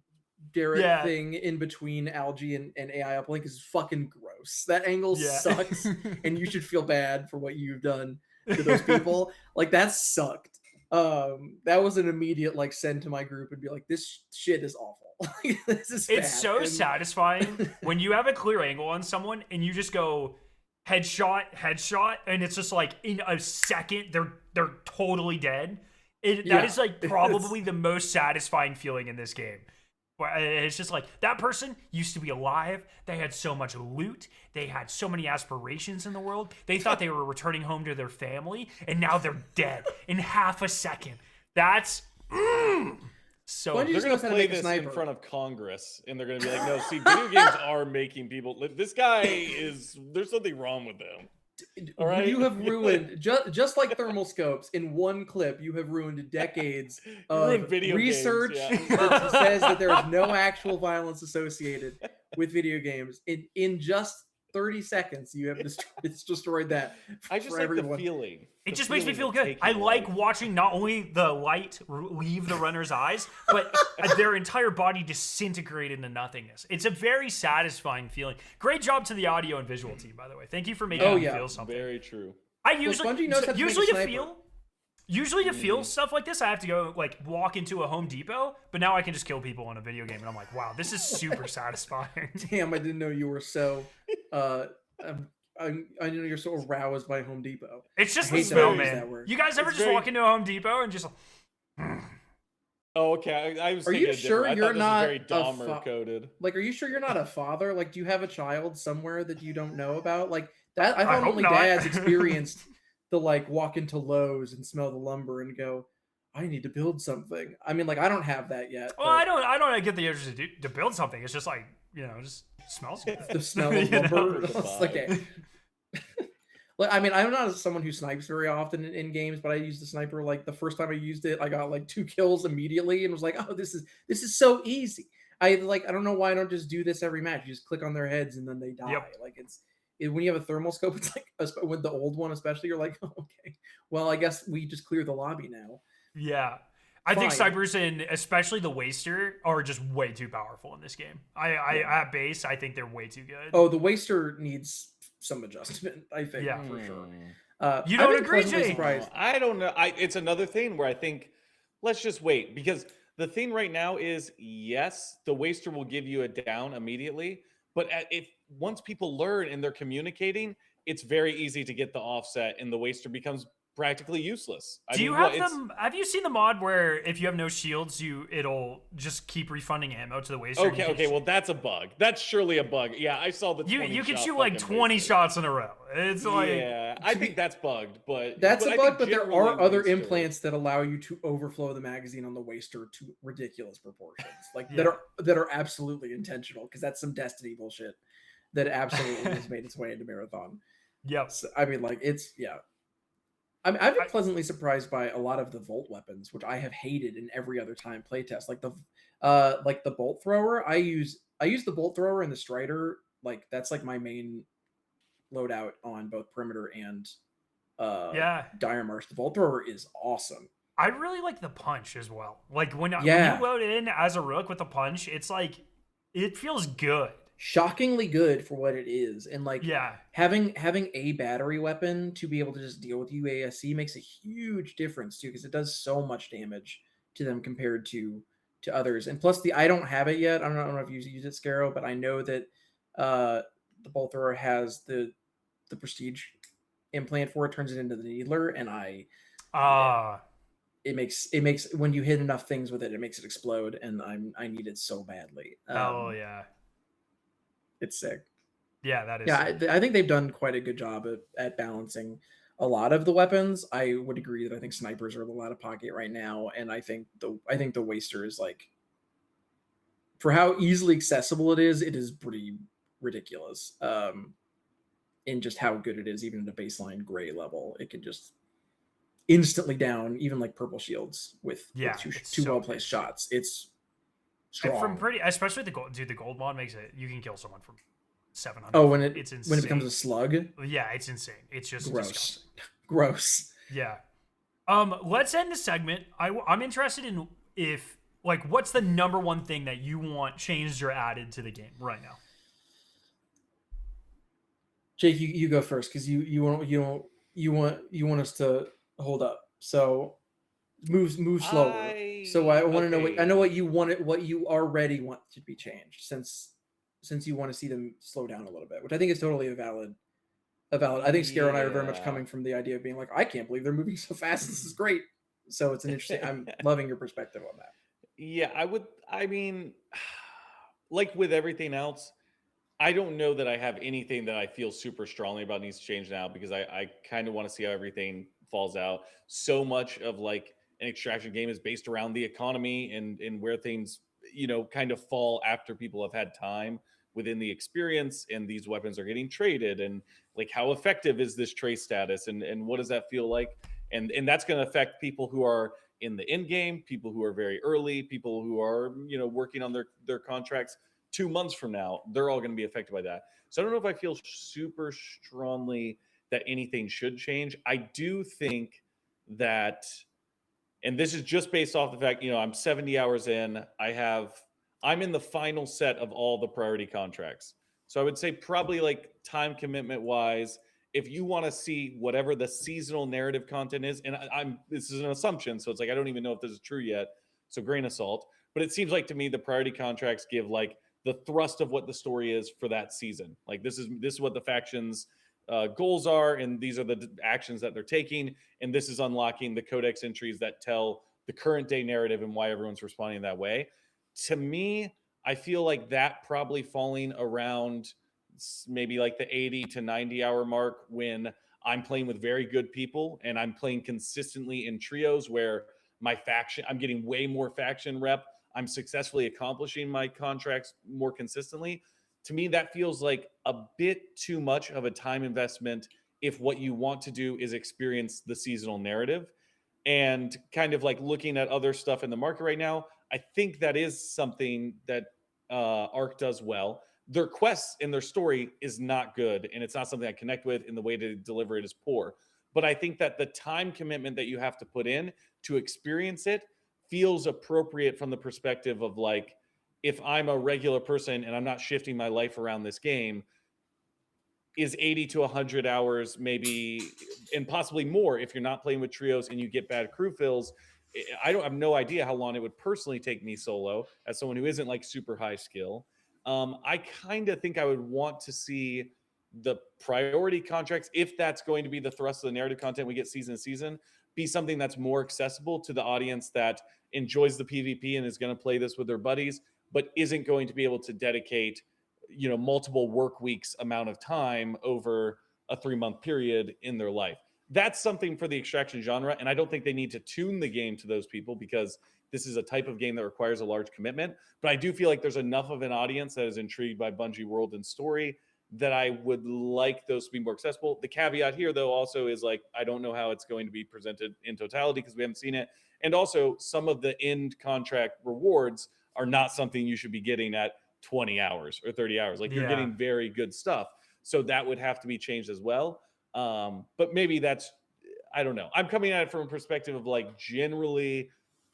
derrick thing in between algae and AI uplink is fucking gross. That angle sucks, and you should feel bad for what you've done to those people. Like that sucked. That was an immediate like send to my group and be like, this shit is awful. It's so satisfying when you have a clear angle on someone and you just go headshot, and it's just like in a second they're totally dead. That is like probably the most satisfying feeling in this game. It's just like that person used to be alive. They had so much loot. They had so many aspirations in the world. They thought they were returning home to their family, and now they're dead in half a second. That's so. They're going to play this in front of Congress, and they're going to be like, "No, see, video games are making people. This guy there's something wrong with him." All right? You have ruined just like thermal scopes in one clip. You have ruined decades of research that says that there is no actual violence associated with video games. In just 30 seconds, you have destroyed that. I just like the feeling. It just makes me feel good. I like watching not only the light leave the runner's eyes, but their entire body disintegrate into nothingness. It's a very satisfying feeling. Great job to the audio and visual team, by the way. Thank you for making me feel something. Very true. I usually to feel Usually to feel stuff like this, I have to go like walk into a Home Depot, but now I can just kill people in a video game, and I'm like, wow, this is super satisfying. Damn, I didn't know you were so. I know you're so aroused by Home Depot. It's just I the hate that smell, I use man. that word. You guys ever It's just very- walk into a Home Depot and just Oh, okay. I was. Are you thinking sure different. I you're thought this not was very a Dahmer coded? Like, are you sure you're not a father? Like, do you have a child somewhere that you don't know about? Like that, I I thought hope only not. dads experienced the like walk into Lowe's and smell the lumber and go, I need to build something. I mean, like I don't have that yet. well, I don't get the urge to build something. It's just like, just smells good. The smell of You know? lumber. The It's like vibe. Like, I mean, I'm not someone who snipes very often in games, but I used the sniper. Like the first time I used it, I got like 2 kills immediately, and was like, "Oh, this is so easy." I don't know why I don't just do this every match. You just click on their heads and then they die. Yep. Like when you have a thermal scope, it's like with the old one especially. You're like, oh, okay, well, I guess we just clear the lobby now. Yeah. I think Fine. snipers and especially the waster are just way too powerful in this game. I at base, I think they're way too good. Oh, the waster needs some adjustment, I think, Yeah. for sure. You I've don't been agree, pleasantly Jay? surprised. I don't know. It's another thing where I think let's just wait, because the thing right now is yes, the waster will give you a down immediately, but if once people learn and they're communicating, it's very easy to get the offset, and the waster becomes practically useless. Do you have them? Have you seen the mod where if you have no shields, it'll just keep refunding ammo to the waster? and you Okay, can well that's a bug. That's surely a bug. Yeah, I saw the. you can 20 shoot shot like fucking 20 waster. shots in a row. It's like Yeah, I think that's bugged, but That's but a I bug, think but there generally are other waster- implants that allow you to overflow the magazine on the waster to ridiculous proportions, like Yeah. that are absolutely intentional, because that's some Destiny bullshit that absolutely has made its way into Marathon. yep. So, I mean, like I mean, I've been pleasantly surprised by a lot of the Volt weapons, which I have hated in every other time playtest. Like the bolt thrower, I use the bolt thrower and the Strider. Like that's like my main loadout on both perimeter and Yeah. Dire Marsh. The bolt thrower is awesome. I really like the punch as well. Like when Yeah. you load in as a rook with a punch, it's like it feels good. Shockingly good for what it is, and like Yeah. having a battery weapon to be able to just deal with UASC makes a huge difference too, because it does so much damage to them compared to others. And plus I don't have it yet. I don't know if you use it, Skarrow, but I know that the bolt thrower has the prestige implant for it, turns it into the needler, and it makes when you hit enough things with it, it makes it explode, and I need it so badly. Oh yeah. It's sick. Yeah, that is. Yeah, I think they've done quite a good job at balancing a lot of the weapons. I would agree that I think snipers are a little out of pocket right now, and I think the waster is like, for how easily accessible it is pretty ridiculous. In just how good it is, even at a baseline gray level, it can just instantly down even like purple shields with two well placed shots. It's strong. From especially the gold mod makes it. You can kill someone from 700. Oh, it's insane. when it becomes a slug. Yeah, it's insane. It's just Gross. disgusting. Gross. Yeah. Let's end the segment. I'm interested in what's the number one thing that you want changed or added to the game right now? Jake, you go first, because you want us to hold up. So move slower. So I want to know what you want, what you already want to be changed, since you want to see them slow down a little bit, which I think is totally a valid. I think Skarrow and I are very much coming from the idea of being like, I can't believe they're moving so fast. This is great. So it's an interesting. I'm loving your perspective on that. Yeah, I mean, like with everything else, I don't know that I have anything that I feel super strongly about needs to change now, because I kind of want to see how everything falls out. So much of like an extraction game is based around the economy and where things, kind of fall after people have had time within the experience, and these weapons are getting traded, and like how effective is this trade status, and what does that feel like? And that's going to affect people who are in the end game, people who are very early, people who are, working on their contracts 2 months from now. They're all going to be affected by that. So I don't know if I feel super strongly that anything should change. I do think that, and this is just based off the fact, I'm 70 hours in. I'm in the final set of all the priority contracts. So I would say probably like time commitment wise if you want to see whatever the seasonal narrative content is, and this is an assumption, so it's like I don't even know if this is true yet, so grain of salt. But it seems like to me the priority contracts give like the thrust of what the story is for that season. Like this is what the factions goals are, and these are the actions that they're taking, and this is unlocking the codex entries that tell the current day narrative and why everyone's responding that way. To me, I feel like that probably falling around maybe like the 80 to 90 hour mark when I'm playing with very good people and I'm playing consistently in trios where my faction, I'm getting way more faction rep. I'm successfully accomplishing my contracts more consistently. To me, that feels like a bit too much of a time investment if what you want to do is experience the seasonal narrative. And kind of like looking at other stuff in the market right now, I think that is something that Arc does well. Their quests and their story is not good, and it's not something I connect with, and the way to deliver it is poor. But I think that the time commitment that you have to put in to experience it feels appropriate from the perspective of like, if I'm a regular person and I'm not shifting my life around this game, is 80 to 100 hours maybe, and possibly more if you're not playing with trios and you get bad crew fills. I don't have no idea how long it would personally take me solo as someone who isn't like super high skill. I kind of think I would want to see the priority contracts, if that's going to be the thrust of the narrative content we get season to season, be something that's more accessible to the audience that enjoys the PvP and is going to play this with their buddies, but isn't going to be able to dedicate multiple work weeks amount of time over a 3-month period in their life. That's something for the extraction genre, and I don't think they need to tune the game to those people because this is a type of game that requires a large commitment. But I do feel like there's enough of an audience that is intrigued by Bungie world and story that I would like those to be more accessible. The caveat here, though, also is like, I don't know how it's going to be presented in totality because we haven't seen it. And also, some of the end contract rewards are not something you should be getting at 20 hours or 30 hours. Like, you're getting very good stuff. So that would have to be changed as well. But maybe that's, I don't know. I'm coming at it from a perspective of like, generally,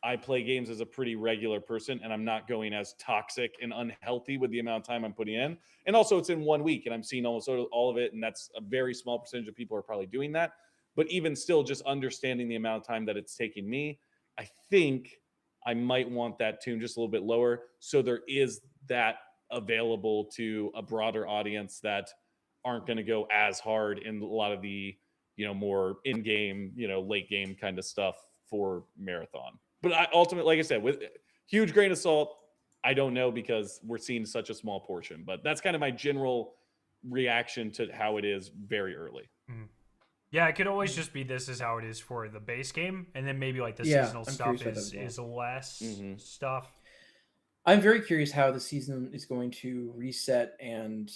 I play games as a pretty regular person and I'm not going as toxic and unhealthy with the amount of time I'm putting in. And also, it's in 1 week and I'm seeing almost all of it. And that's a very small percentage of people are probably doing that. But even still, just understanding the amount of time that it's taking me, I think I might want that tune just a little bit lower. So there is that available to a broader audience that aren't going to go as hard in a lot of the, more in-game, late game kind of stuff for marathon. But I ultimately, like I said, with huge grain of salt, I don't know because we're seeing such a small portion. But that's kind of my general reaction to how it is very early. Mm. Yeah, it could always just be this is how it is for the base game, and then maybe like the Yeah, seasonal I'm stuff curious about that is less stuff. I'm very curious how the season is going to reset and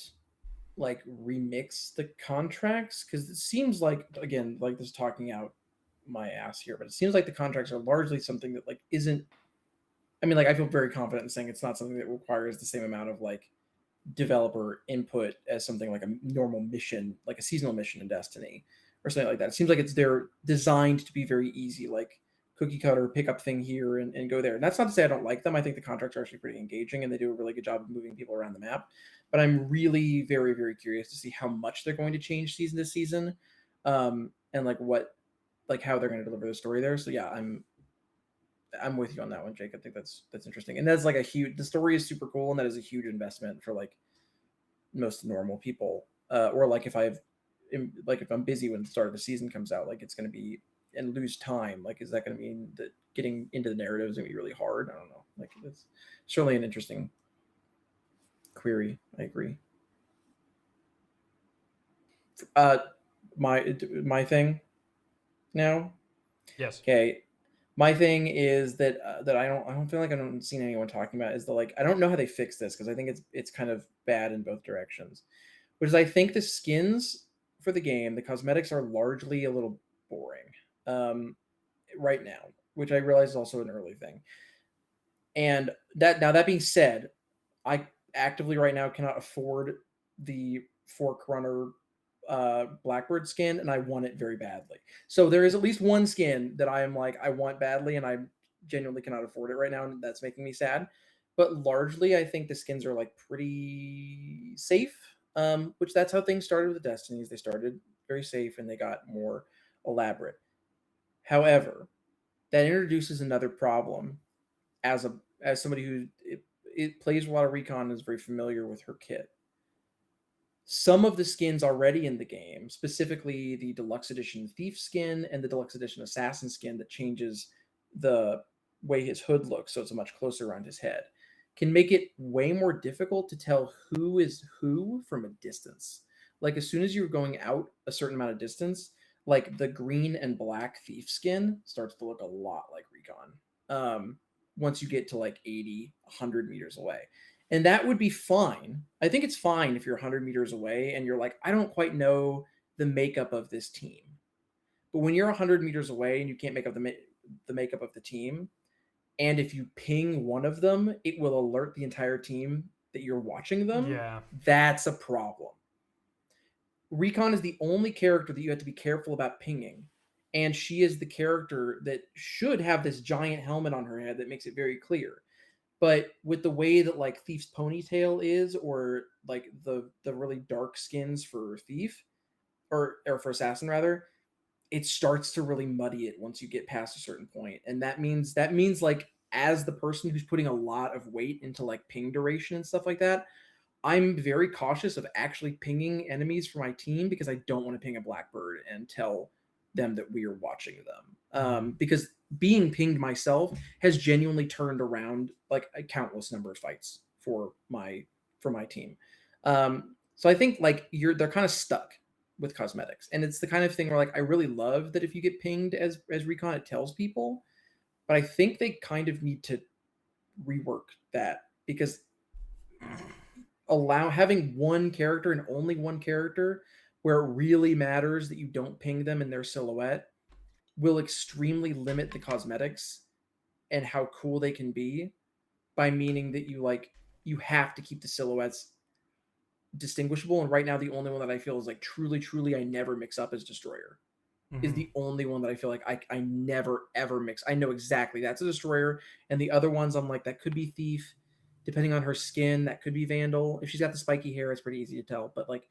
like remix the contracts, because it seems like, again, like this talking out my ass here, but it seems like the contracts are largely something that like isn't, I mean, like I feel very confident in saying it's not something that requires the same amount of like developer input as something like a normal mission, like a seasonal mission in Destiny or something like that. It seems like they're designed to be very easy, like cookie cutter, pick up thing here and go there. And that's not to say I don't like them. I think the contracts are actually pretty engaging and they do a really good job of moving people around the map. But I'm really very, very curious to see how much they're going to change season to season, and like how they're going to deliver the story there. So yeah, I'm with you on that one, Jake. I think that's interesting. And that's like the story is super cool, and that is a huge investment for like most normal people. Or like if I'm busy when the start of the season comes out, like it's going to be and lose time. Like, is that going to mean that getting into the narrative is going to be really hard? I don't know. Like, it's certainly an interesting query. I agree. My thing now. Yes. Okay. My thing is that that I don't feel like I don't seen anyone talking about is the like I don't know how they fix this because I think it's kind of bad in both directions. Which is I think the skins for the game, the cosmetics are largely a little boring right now, which I realize is also an early thing. And that being said, I actively right now cannot afford the Forerunner Blackbird skin, and I want it very badly. So there is at least one skin that I am like I want badly, and I genuinely cannot afford it right now, and that's making me sad. But largely, I think the skins are like pretty safe. Which that's how things started with the Destinies. They started very safe and they got more elaborate. However, that introduces another problem as somebody who it plays a lot of Recon and is very familiar with her kit. Some of the skins already in the game, specifically the Deluxe Edition Thief skin and the Deluxe Edition Assassin skin that changes the way his hood looks so it's much closer around his head, can make it way more difficult to tell who is who from a distance. Like as soon as you're going out a certain amount of distance, like the green and black Thief skin starts to look a lot like Recon. Once you get to like 80, 100 meters away. And that would be fine. I think it's fine if you're 100 meters away and you're like, I don't quite know the makeup of this team. But when you're 100 meters away and you can't make up the makeup of the team, and if you ping one of them, it will alert the entire team that you're watching them. Yeah. That's a problem. Recon is the only character that you have to be careful about pinging. And she is the character that should have this giant helmet on her head that makes it very clear. But with the way that like Thief's ponytail is, or like the really dark skins for Thief, or for Assassin rather, it starts to really muddy it once you get past a certain point. And that means like as the person who's putting a lot of weight into like ping duration and stuff like that, I'm very cautious of actually pinging enemies for my team because I don't want to ping a Blackbird and tell them that we are watching them. Because being pinged myself has genuinely turned around like a countless number of fights for my team. So I think like they're kind of stuck with cosmetics, and it's the kind of thing where like I really love that if you get pinged as Recon, it tells people, but I think they kind of need to rework that because having one character and only one character where it really matters that you don't ping them in their silhouette will extremely limit the cosmetics and how cool they can be, by meaning that you have to keep the silhouettes distinguishable. And right now the only one that I feel is like truly I never mix up is Destroyer. Is the only one that I feel like I never ever mix. I know exactly that's a Destroyer, and the other ones I'm like, that could be Thief, depending on her skin, that could be Vandal. If she's got the spiky hair, it's pretty easy to tell, but like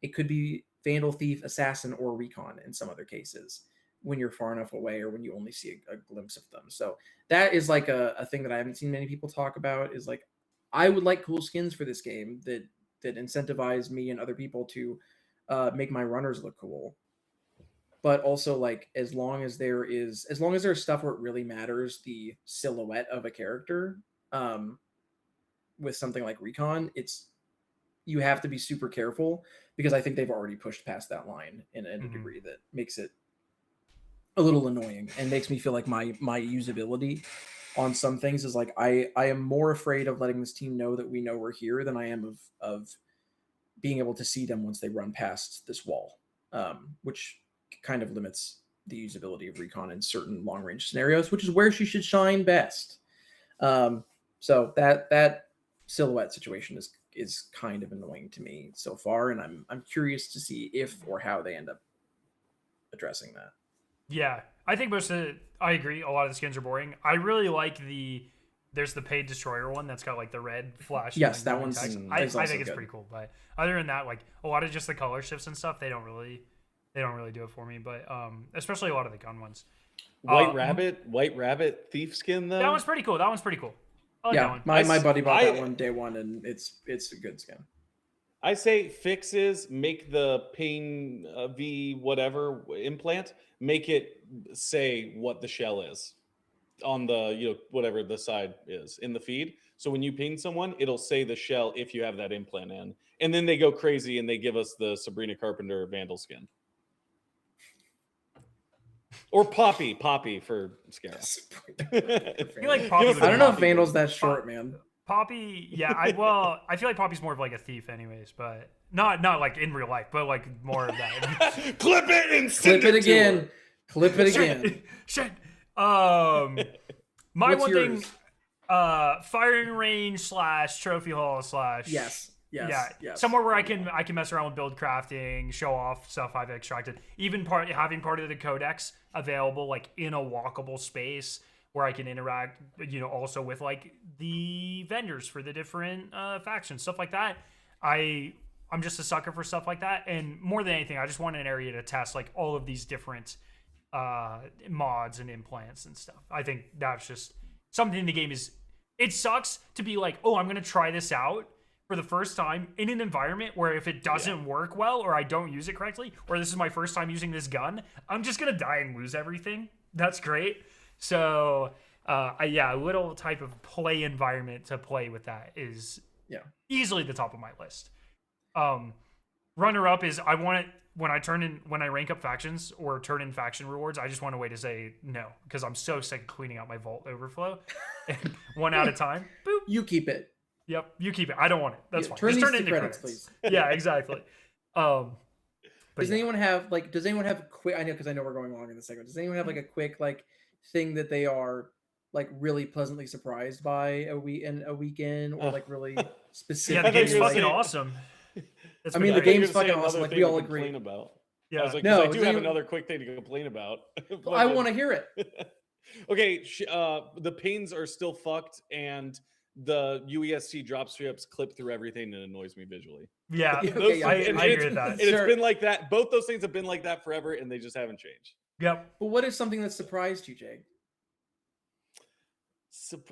it could be Vandal, Thief, Assassin, or Recon in some other cases when you're far enough away or when you only see a glimpse of them. So that is like a thing that I haven't seen many people talk about, is like, I would like cool skins for this game that incentivize me and other people to make my runners look cool. But also like, as long as there's stuff where it really matters, the silhouette of a character, with something like Recon, you have to be super careful, because I think they've already pushed past that line in a degree that makes it a little annoying and makes me feel like my usability on some things is like, I am more afraid of letting this team know that we know we're here than I am of being able to see them once they run past this wall, which kind of limits the usability of Recon in certain long range scenarios, which is where she should shine best. So that silhouette situation is kind of annoying to me so far, and I'm curious to see if or how they end up addressing that. Yeah, I think I agree. A lot of the skins are boring. I really like there's the paid Destroyer one that's got like the red flash. Yes, that one's. I think it's pretty cool. But other than that, like a lot of just the color shifts and stuff, they don't really do it for me. But especially a lot of the gun ones. White Rabbit Thief skin though. That one's pretty cool. I like that one. My buddy bought that one day one, and it's a good skin. I say fixes, make the pain V whatever implant, make it say what the shell is on the whatever the side is in the feed. So when you ping someone, it'll say the shell if you have that implant in, and then they go crazy and they give us the Sabrina Carpenter Vandal skin. Or Poppy for Skarrow. I feel like Poppy. I don't know if Vandal's that short, man. Poppy, yeah. I feel like Poppy's more of like a thief, anyways, but not like in real life, but like more of that. Clip it and clip it again. Clip it again. Shit. My What's one yours? thing, firing range / trophy hall / Yes. Somewhere where I can mess around with build crafting, show off stuff I've extracted. Even having part of the codex available like in a walkable space where I can interact, also with like the vendors for the different factions, stuff like that. I I'm just a sucker for stuff like that. And more than anything, I just want an area to test like all of these different mods and implants and stuff. I think that's just something in the game is. It sucks to be like, oh, I'm gonna try this out for the first time in an environment where if it doesn't work well or I don't use it correctly, or this is my first time using this gun, I'm just gonna die and lose everything. That's great. So a little type of play environment to play with that is easily the top of my list. Runner up is I want it when I rank up factions or turn in faction rewards, I just want a way to say no because I'm so sick of cleaning out my vault overflow. And one at a time. Boop. You keep it. Yep, you keep it. I don't want it. That's fine. Turn just these turn it to into credits, credits, please. Yeah, exactly. Does anyone have a quick? I know because I know we're going along in this segment. Does anyone have like a quick like thing that they are like really pleasantly surprised by a weekend or like really specific? Yeah, the game's fucking awesome. I mean, the game's fucking awesome. Like we all agree. About. Yeah, I was like, no, I do have another quick thing to complain about. I want to hear it. Okay, the pings are still fucked, and the UESC drop strips clip through everything and annoys me visually. Yeah, I agree with that. It's been like that. Both those things have been like that forever, and they just haven't changed. Yep. But what is something that surprised you, Jake?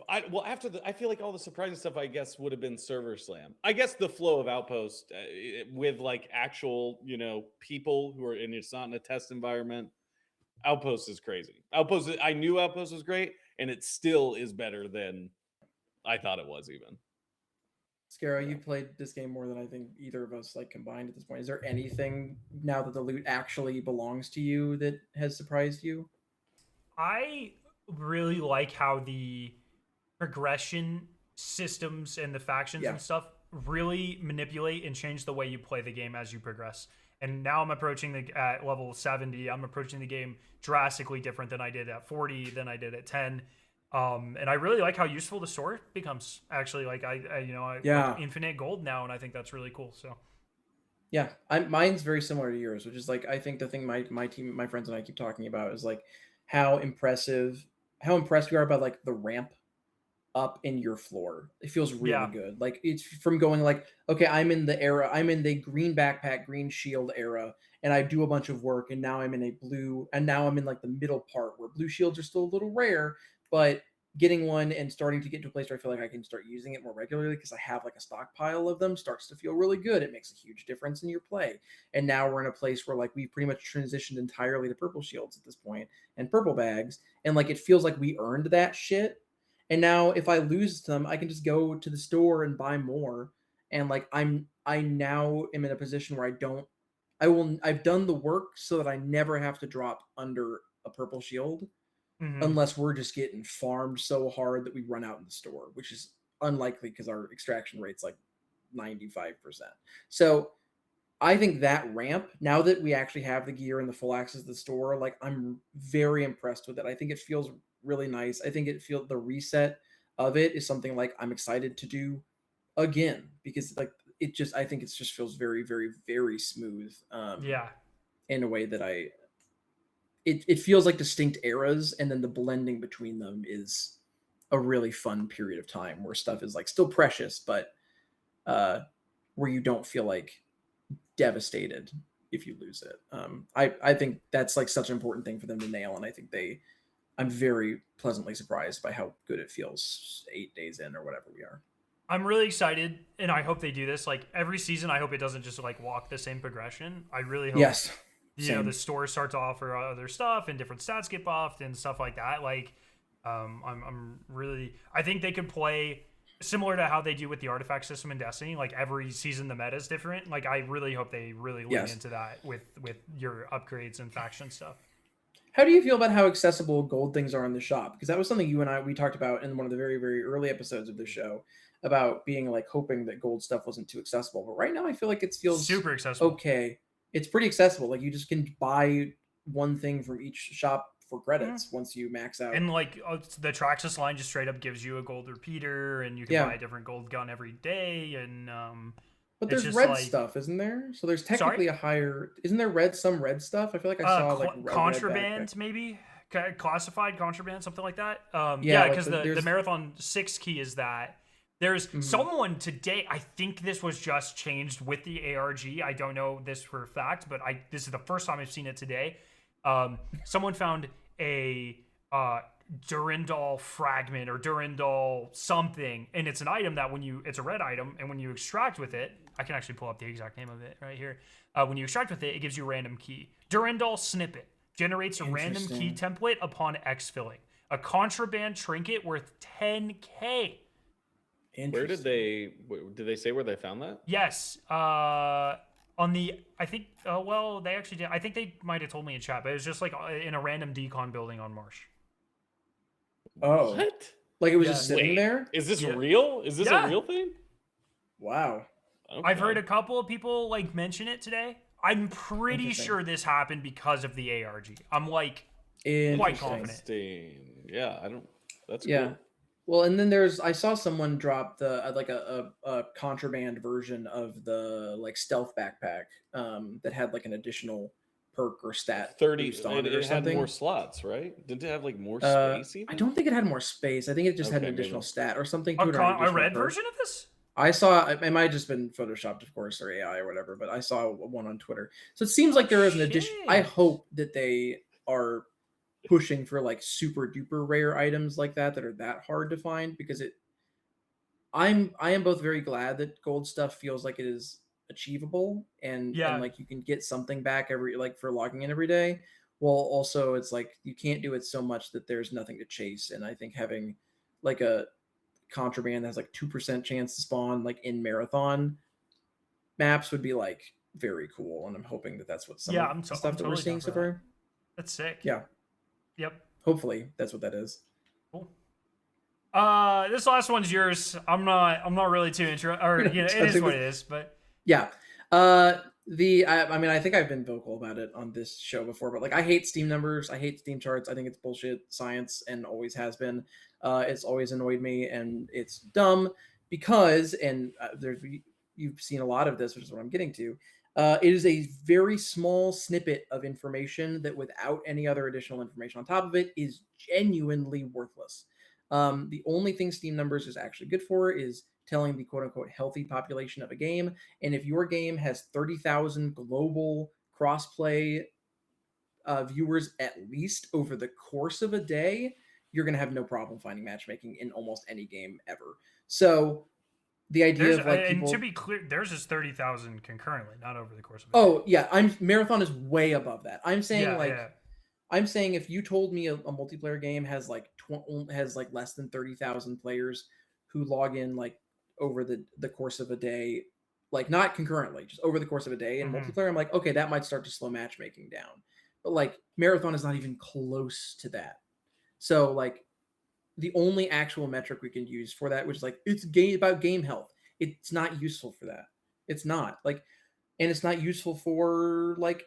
I feel like all the surprising stuff, I guess, would have been server slam. I guess the flow of Outpost with like actual, people who are, and it's not in a test environment. Outpost is crazy. I knew Outpost was great, and it still is better than I thought it was even. Skarrow, you played this game more than I think either of us like combined at this point. Is there anything now that the loot actually belongs to you that has surprised you? I really like how the progression systems and the factions and stuff really manipulate and change the way you play the game as you progress. And now I'm approaching at level 70. I'm approaching the game drastically different than I did at 40, than I did at 10. And I really like how useful the sword becomes. Actually, like like infinite gold now, and I think that's really cool. So, yeah, mine's very similar to yours, which is like I think the thing my team, my friends and I keep talking about is like how impressed we are by like the ramp up in your floor. It feels really good. Like it's from going like, okay, I'm in the green backpack, green shield era, and I do a bunch of work, and now I'm in a blue, and now I'm in like the middle part where blue shields are still a little rare, but getting one and starting to get to a place where I feel like I can start using it more regularly because I have like a stockpile of them starts to feel really good. It makes a huge difference in your play. And now we're in a place where like we've pretty much transitioned entirely to purple shields at this point and purple bags. And like it feels like we earned that shit. And now if I lose them, I can just go to the store and buy more. And like I now am in a position where I've done the work so that I never have to drop under a purple shield. Unless we're just getting farmed so hard that we run out in the store, which is unlikely because our extraction rate's like 95%. So I think that ramp, now that we actually have the gear and the full access to the store, like I'm very impressed with it. I think it feels really nice. I think the reset of it is something like I'm excited to do again because like I think it just feels very, very, very smooth. In a way that it feels like distinct eras, and then the blending between them is a really fun period of time where stuff is like still precious, but where you don't feel like devastated if you lose it. I think that's like such an important thing for them to nail, and I think I'm very pleasantly surprised by how good it feels 8 days in or whatever we are. I'm really excited, and I hope they do this. Like every season, I hope it doesn't just like walk the same progression. I really hope. Yes. The store starts to offer other stuff and different stats get buffed and stuff like that. Like, I'm really, I think they could play similar to how they do with the artifact system in Destiny. Like every season, the meta is different. Like I really hope they really lean into that with your upgrades and faction stuff. How do you feel about how accessible gold things are in the shop? Because that was something you and we talked about in one of the very, very early episodes of the show about being like hoping that gold stuff wasn't too accessible. But right now I feel like it feels super accessible. Okay. It's pretty accessible. Like you just can buy one thing from each shop for credits once you max out. And like the Traxxas line just straight up gives you a gold repeater, and you can buy a different gold gun every day. And but there's red stuff, isn't there? So there's technically a higher. Isn't there some red stuff? I feel like I saw like contraband, maybe classified contraband, something like that. Because the Marathon 6 key is that. There's someone today, I think this was just changed with the ARG. I don't know this for a fact, but this is the first time I've seen it today. Someone found a Durandal fragment or Durandal something, and it's an item that it's a red item, and when you extract with it, I can actually pull up the exact name of it right here. When you extract with it, it gives you a random key. Durandal snippet generates a random key template upon exfilling. A contraband trinket worth 10K. Where did they say where they found that? Yes. On the, I think, well, they actually did. I think they might have told me in chat, but it was just like in a random decon building on Marsh. Oh. What? Like it was just sitting there? Is this real? Is this a real thing? Wow. Okay. I've heard a couple of people like mention it today. I'm pretty sure this happened because of the ARG. I'm like quite confident. Yeah, I don't. That's yeah. Cool. Well, and then I saw someone drop the like a contraband version of the like stealth backpack that had like an additional perk or stat 30 boost on it or had something. more slots, right? Didn't it have like more space even? I don't think it had more space. I think it just had an additional stat or something to it. A red version of this? I saw it might have just been photoshopped, of course, or AI or whatever, but I saw one on Twitter. So it seems like there is an addition. I hope that they are pushing for like super duper rare items like that are that hard to find, because I am both very glad that gold stuff feels like it is achievable and like you can get something back every like for logging in every day. Well, also it's like you can't do it so much that there's nothing to chase, and I think having like a contraband that has like 2% chance to spawn like in marathon maps would be like very cool, and I'm hoping that that's what some of the stuff that we're seeing so far. That's sick. Yeah. Yep. Hopefully that's what that is. Cool. This last one's yours. I'm not really too interested, or it is what it is, but yeah. I mean, I think I've been vocal about it on this show before, but like I hate Steam numbers. I hate Steam charts. I think it's bullshit science and always has been. It's always annoyed me, and it's dumb because, and you've seen a lot of this, which is what I'm getting to. It is a very small snippet of information that without any other additional information on top of it is genuinely worthless. The only thing Steam numbers is actually good for is telling the quote-unquote healthy population of a game. And if your game has 30,000 global crossplay viewers at least over the course of a day, you're going to have no problem finding matchmaking in almost any game ever. So the idea of like people... And to be clear, theirs is 30,000 concurrently, not over the course of a day. Yeah, Marathon is way above that. I'm saying I'm saying if you told me a multiplayer game has like less than 30,000 players who log in like over the course of a day, like not concurrently, just over the course of a day in multiplayer, I'm like, okay, that might start to slow matchmaking down. But like Marathon is not even close to that. So like the only actual metric we can use for that, which is like it's about game health, it's not useful for that. It's not like, and it's not useful for like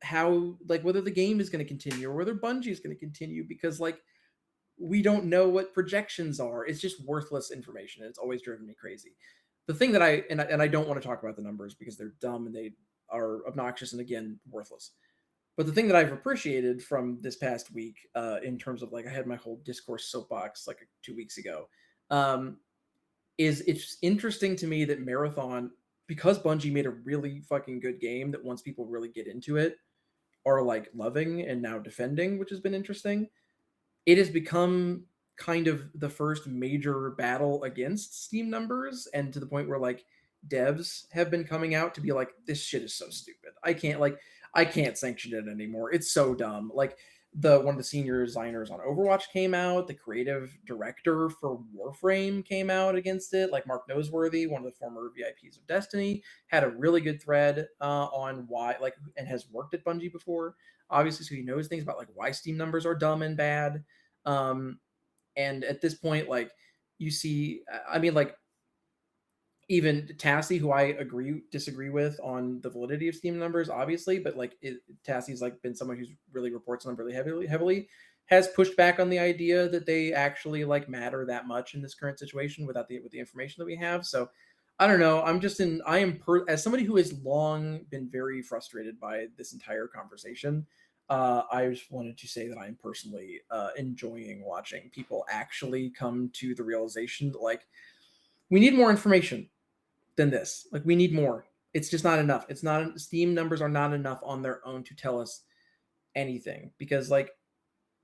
how like whether the game is going to continue or whether Bungie is going to continue, because like we don't know what projections are. It's just worthless information, and it's always driven me crazy. The thing that I don't want to talk about the numbers because they're dumb and they are obnoxious and again worthless. But the thing that I've appreciated from this past week, in terms of like I had my whole discourse soapbox like 2 weeks ago, is it's interesting to me that Marathon, because Bungie made a really fucking good game that once people really get into it, are like loving and now defending, which has been interesting. It has become kind of the first major battle against Steam numbers, and to the point where like devs have been coming out to be like, this shit is so stupid. I can't sanction it anymore. It's so dumb. Like one of the senior designers on Overwatch came out, the creative director for Warframe came out against it. Like Mark Noseworthy, one of the former VIPs of Destiny, had a really good thread on why, like, and has worked at Bungie before, obviously, so he knows things about like why Steam numbers are dumb and bad. And at this point, like you see, I mean, like even Tassie, who I disagree with on the validity of Steam numbers, obviously, but like Tassie's like been someone who's really reports on them really heavily, has pushed back on the idea that they actually like matter that much in this current situation with the information that we have. So I don't know. As somebody who has long been very frustrated by this entire conversation, I just wanted to say that I'm personally enjoying watching people actually come to the realization that like we need more information than this. Like, we need more. It's just not enough. It's not, Steam numbers are not enough on their own to tell us anything, because like,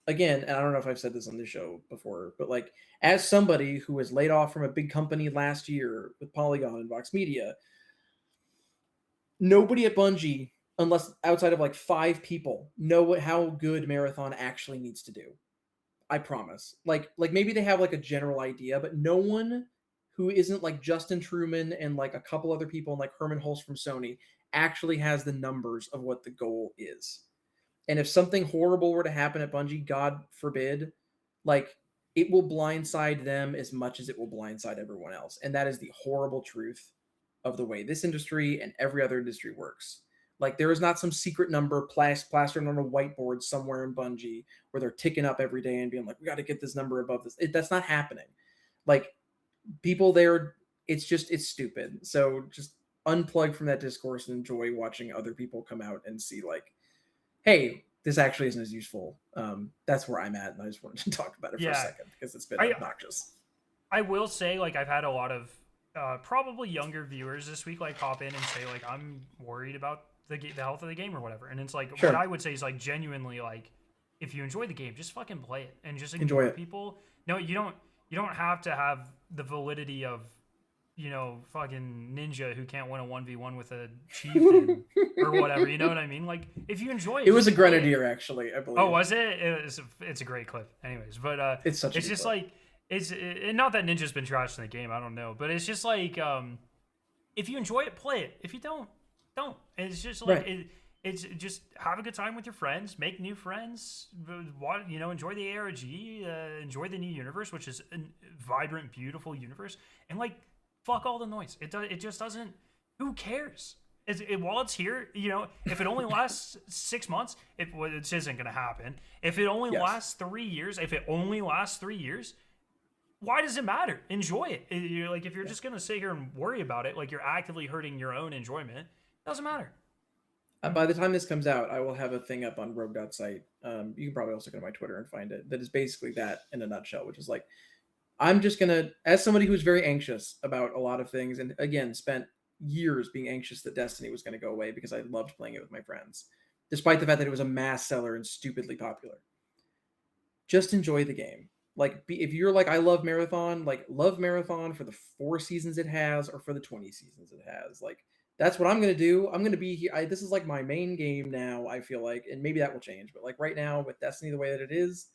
again, and I don't know if I've said this on this show before, but like, as somebody who was laid off from a big company last year with Polygon and Vox Media, nobody at Bungie, unless outside of like 5 people, know how good Marathon actually needs to do. I promise. Like maybe they have like a general idea, but no one who isn't like Justin Truman and like a couple other people and like Herman Hulst from Sony actually has the numbers of what the goal is. And if something horrible were to happen at Bungie, God forbid, like, it will blindside them as much as it will blindside everyone else. And that is the horrible truth of the way this industry and every other industry works. Like, there is not some secret number plastered on a whiteboard somewhere in Bungie where they're ticking up every day and being like, we got to get this number above this. That's not happening. Like, people there, it's stupid. So just unplug from that discourse and enjoy watching other people come out and see, like, hey, this actually isn't as useful. That's where I'm at, and I just wanted to talk about it for a second because it's been obnoxious. I will say, like, I've had a lot of probably younger viewers this week like hop in and say, like, I'm worried about the health of the game or whatever, and it's like, what I would say is, like, genuinely, like, if you enjoy the game, just fucking play it and just enjoy it. People. No, you don't have to have the validity of, you know, fucking ninja who can't win a 1v1 with a chieftain or whatever, you know what I mean? Like, if you enjoy it. It was a grenadier, actually, I believe. Oh, was it? It's a great clip. Anyways, but it's just clip. Like, it's not that ninja's been trashed in the game, I don't know, but it's just like, if you enjoy it, play it. If you don't. It's just like, it's just have a good time with your friends, make new friends, enjoy the ARG, enjoy the new universe, which is a vibrant, beautiful universe, and like, fuck all the noise. It just doesn't. Who cares? While it's here, you know, if it only lasts 6 months, it isn't going to happen. If it only lasts 3 years, why does it matter? Enjoy it. You're like, if you're just going to sit here and worry about it, like, you're actively hurting your own enjoyment. It doesn't matter. By the time this comes out, I will have a thing up on rogue.site. You can probably also go to my Twitter and find it. That is basically that in a nutshell, which is like, I'm just going to, as somebody who's very anxious about a lot of things, and again, spent years being anxious that Destiny was going to go away because I loved playing it with my friends, despite the fact that it was a mass seller and stupidly popular. Just enjoy the game. Like, if you're like, I love Marathon, like, love Marathon for the 4 seasons it has or for the 20 seasons it has. Like, that's what I'm going to do. I'm going to be here. This is like my main game now, I feel like, and maybe that will change. But like right now with Destiny the way that it is,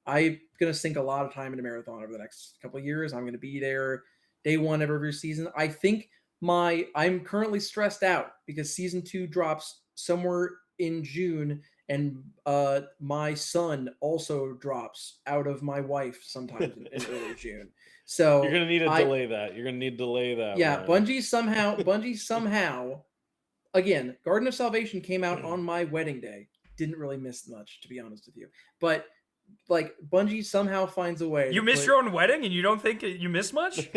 I'm going to sink a lot of time into Marathon over the next couple of years. I'm going to be there day one of every season. I think I'm currently stressed out because season 2 drops somewhere in June, and my son also drops out of my wife sometime in early June. So you're gonna need to delay that. You're gonna need to delay that. Yeah, man. Bungie somehow. Again, Garden of Salvation came out on my wedding day. Didn't really miss much, to be honest with you. But like, Bungie somehow finds a way. You missed your own wedding, and you don't think you missed much?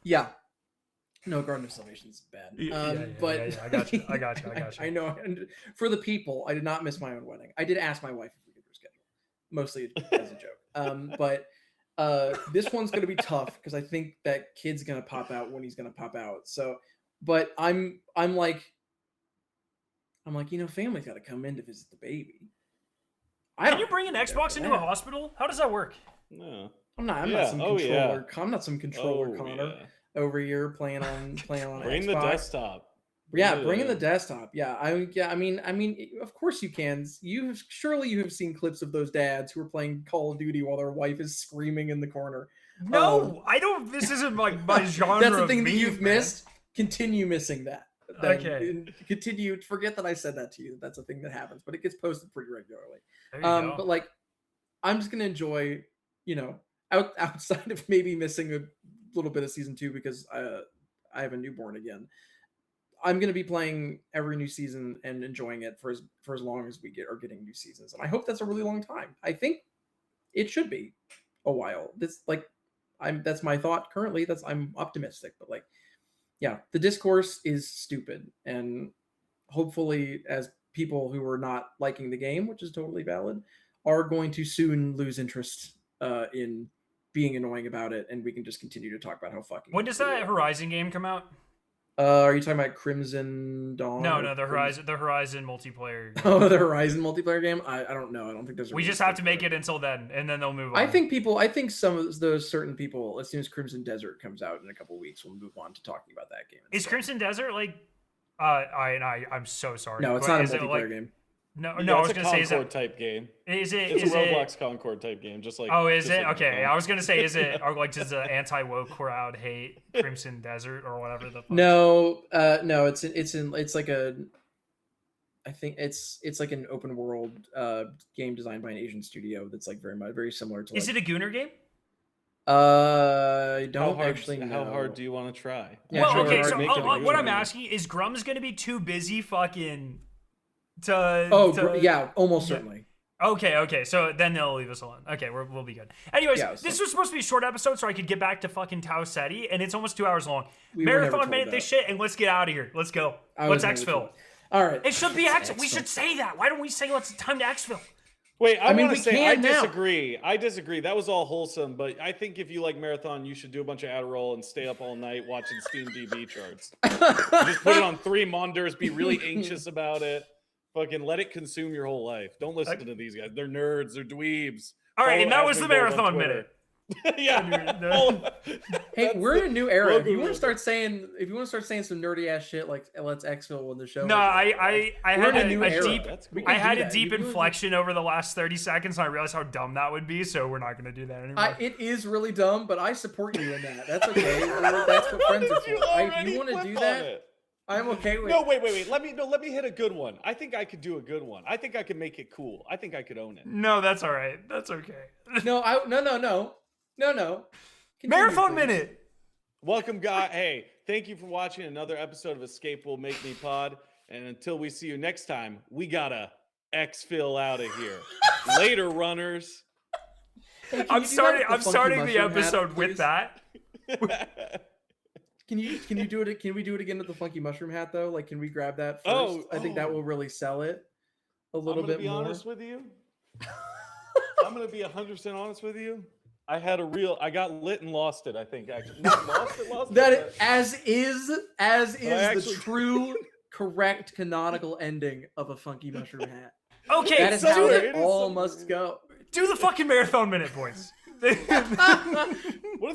Yeah. No, Garden of Salvation is bad. But I got you. I know. And for the people, I did not miss my own wedding. I did ask my wife if we could reschedule, mostly as a joke. But this one's going to be tough because I think that kid's going to pop out when he's going to pop out. So, but I'm like, family's got to come in to visit the baby. Can you bring an Xbox into a hospital? How does that work? No. I'm not some controller. I'm not some controller Connor over here playing on bring Xbox. The desktop. Bring in the desktop. Yeah, I mean, of course you can. Surely you have seen clips of those dads who are playing Call of Duty while their wife is screaming in the corner. No, I don't. This isn't like my genre. That's the thing that you've missed. Continue missing that. Okay. Continue. Forget that I said that to you. That's a thing that happens, but it gets posted pretty regularly. There you go. But like, I'm just gonna enjoy, outside of maybe missing a little bit of season 2 because I have a newborn again. I'm going to be playing every new season and enjoying it for as long as we are getting new seasons. And I hope that's a really long time. I think it should be a while. That's my thought currently. I'm optimistic, but like, yeah, the discourse is stupid. And hopefully, as people who are not liking the game, which is totally valid, are going to soon lose interest in being annoying about it, and we can just continue to talk about how fucking. When does that Horizon game come out? Are you talking about Crimson Dawn? No, the Horizon multiplayer game. Oh, the Horizon multiplayer game. I don't know. I don't think there's. We just have to make it until then, and then they'll move on. I think some of those certain people, as soon as Crimson Desert comes out in a couple weeks, will move on to talking about that game. Is Crimson Desert like? I'm so sorry. No, it's not a multiplayer game. No, Yeah, I was gonna say, is it type game? Is it? It's a Roblox Concord type game, just like. Oh, is it? like Okay, I was gonna say, is it? Or like, does the anti-woke crowd hate Crimson Desert or whatever the? Fuck? No, no. It's like a. I think it's like an open world game designed by an Asian studio that's like very similar to. Is it a Gooner game? I don't actually know. How hard do you want to try? Yeah, well, sure, okay. So what I'm game. asking is, Grum's gonna be too busy fucking. Yeah, almost certainly. Okay. So then they'll leave us alone. Okay, we'll be good. Anyways, Yeah, this was supposed to be a short episode so I could get back to fucking Tau Ceti, and it's almost 2 hours long. We were never Marathon told minute that. this shit, and let's get out of here. Let's go. Let's exfil. All right. It should be exfil. We should say that. Why don't we say let's time to exfil? Wait, I mean, want we to say can I now. disagree. I disagree. That was all wholesome, but I think if you like Marathon, you should do a bunch of Adderall and stay up all night watching Steam DB charts. Just put it on 3 monitors. Be really anxious about it. Fucking let it consume your whole life. Don't listen to these guys. They're nerds. They're dweebs. All right, Follow and that was the Asmongold on Marathon Twitter. minute. Yeah. Hey, we're in a new era. If you want to welcome. start saying some nerdy ass shit like let's exfil when the show. No, I We're had in a new era. deep. That's We cool. can I had do a that. deep You can- inflection over the last 30 seconds, and I realized how dumb that would be. So we're not going to do that anymore. It is really dumb, but I support you in that. That's okay. That's what friends are for. If you want to do that, I'm okay with. No, wait. Let me hit a good one. I think I could do a good one. I think I could make it cool. I think I could own it. No, that's all right. That's okay. No. Continue, Marathon please. minute. Welcome, guy. Hey, thank you for watching another episode of Escape Will Make Me Pod. And until we see you next time, we gotta exfil out of here. Later, runners. Hey, can I'm you do that with I'm funky starting the mushroom hat, episode with please? that. Can you do it? Can we do it again with the funky mushroom hat though? Like, can we grab that first? Oh, I think that will really sell it a little bit more. I'm gonna be honest with you. I'm gonna be 100% honest with you. I got lit and lost it. I think actually, not lost it. That as is actually- the true, correct canonical ending of a funky mushroom hat. Okay, That is do how it. it all must go. Do the fucking marathon minute, boys. What is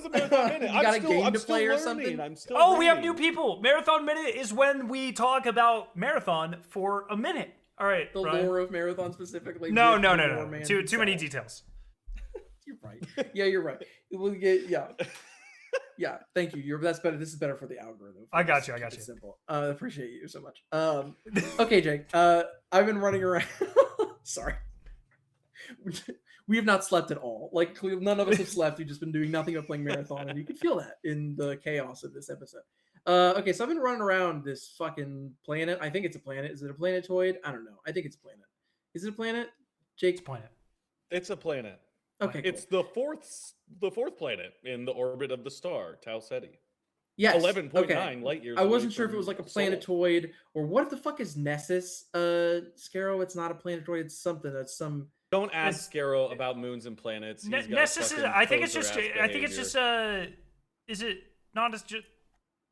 the marathon minute? You got a game to play or learning. something? I'm still. Oh, we have learning. new people. Marathon minute is when we talk about marathon for a minute. All right, The Ryan. lore of marathon specifically. No. with the lore man Too many himself. details. You're right. Yeah, you're right. We'll get yeah. Thank you. That's better. This is better for the algorithm. I got Just you, I keep got it you. Simple. Appreciate you so much. Okay, Jake. I've been running around. Sorry. We have not slept at all. Like none of us have slept. We've just been doing nothing but playing marathon, and you can feel that in the chaos of this episode. Okay, so I've been running around this fucking planet. I think it's a planet. Is it a planetoid? I don't know. I think it's a planet. Is it a planet? Jake? Planet. It's a planet. Okay, cool. It's the fourth planet in the orbit of the star Tau Ceti. Yes. 11.9 light years. I away wasn't sure if it from was like a Sol. planetoid or what the fuck is Nessus? Skarrow, it's not a planetoid. It's something. That's some. Don't ask Skarrow about moons and planets. He's got Nessus is. fucking I think it's poser-ass just. I think it's just. behavior. Is it not as just?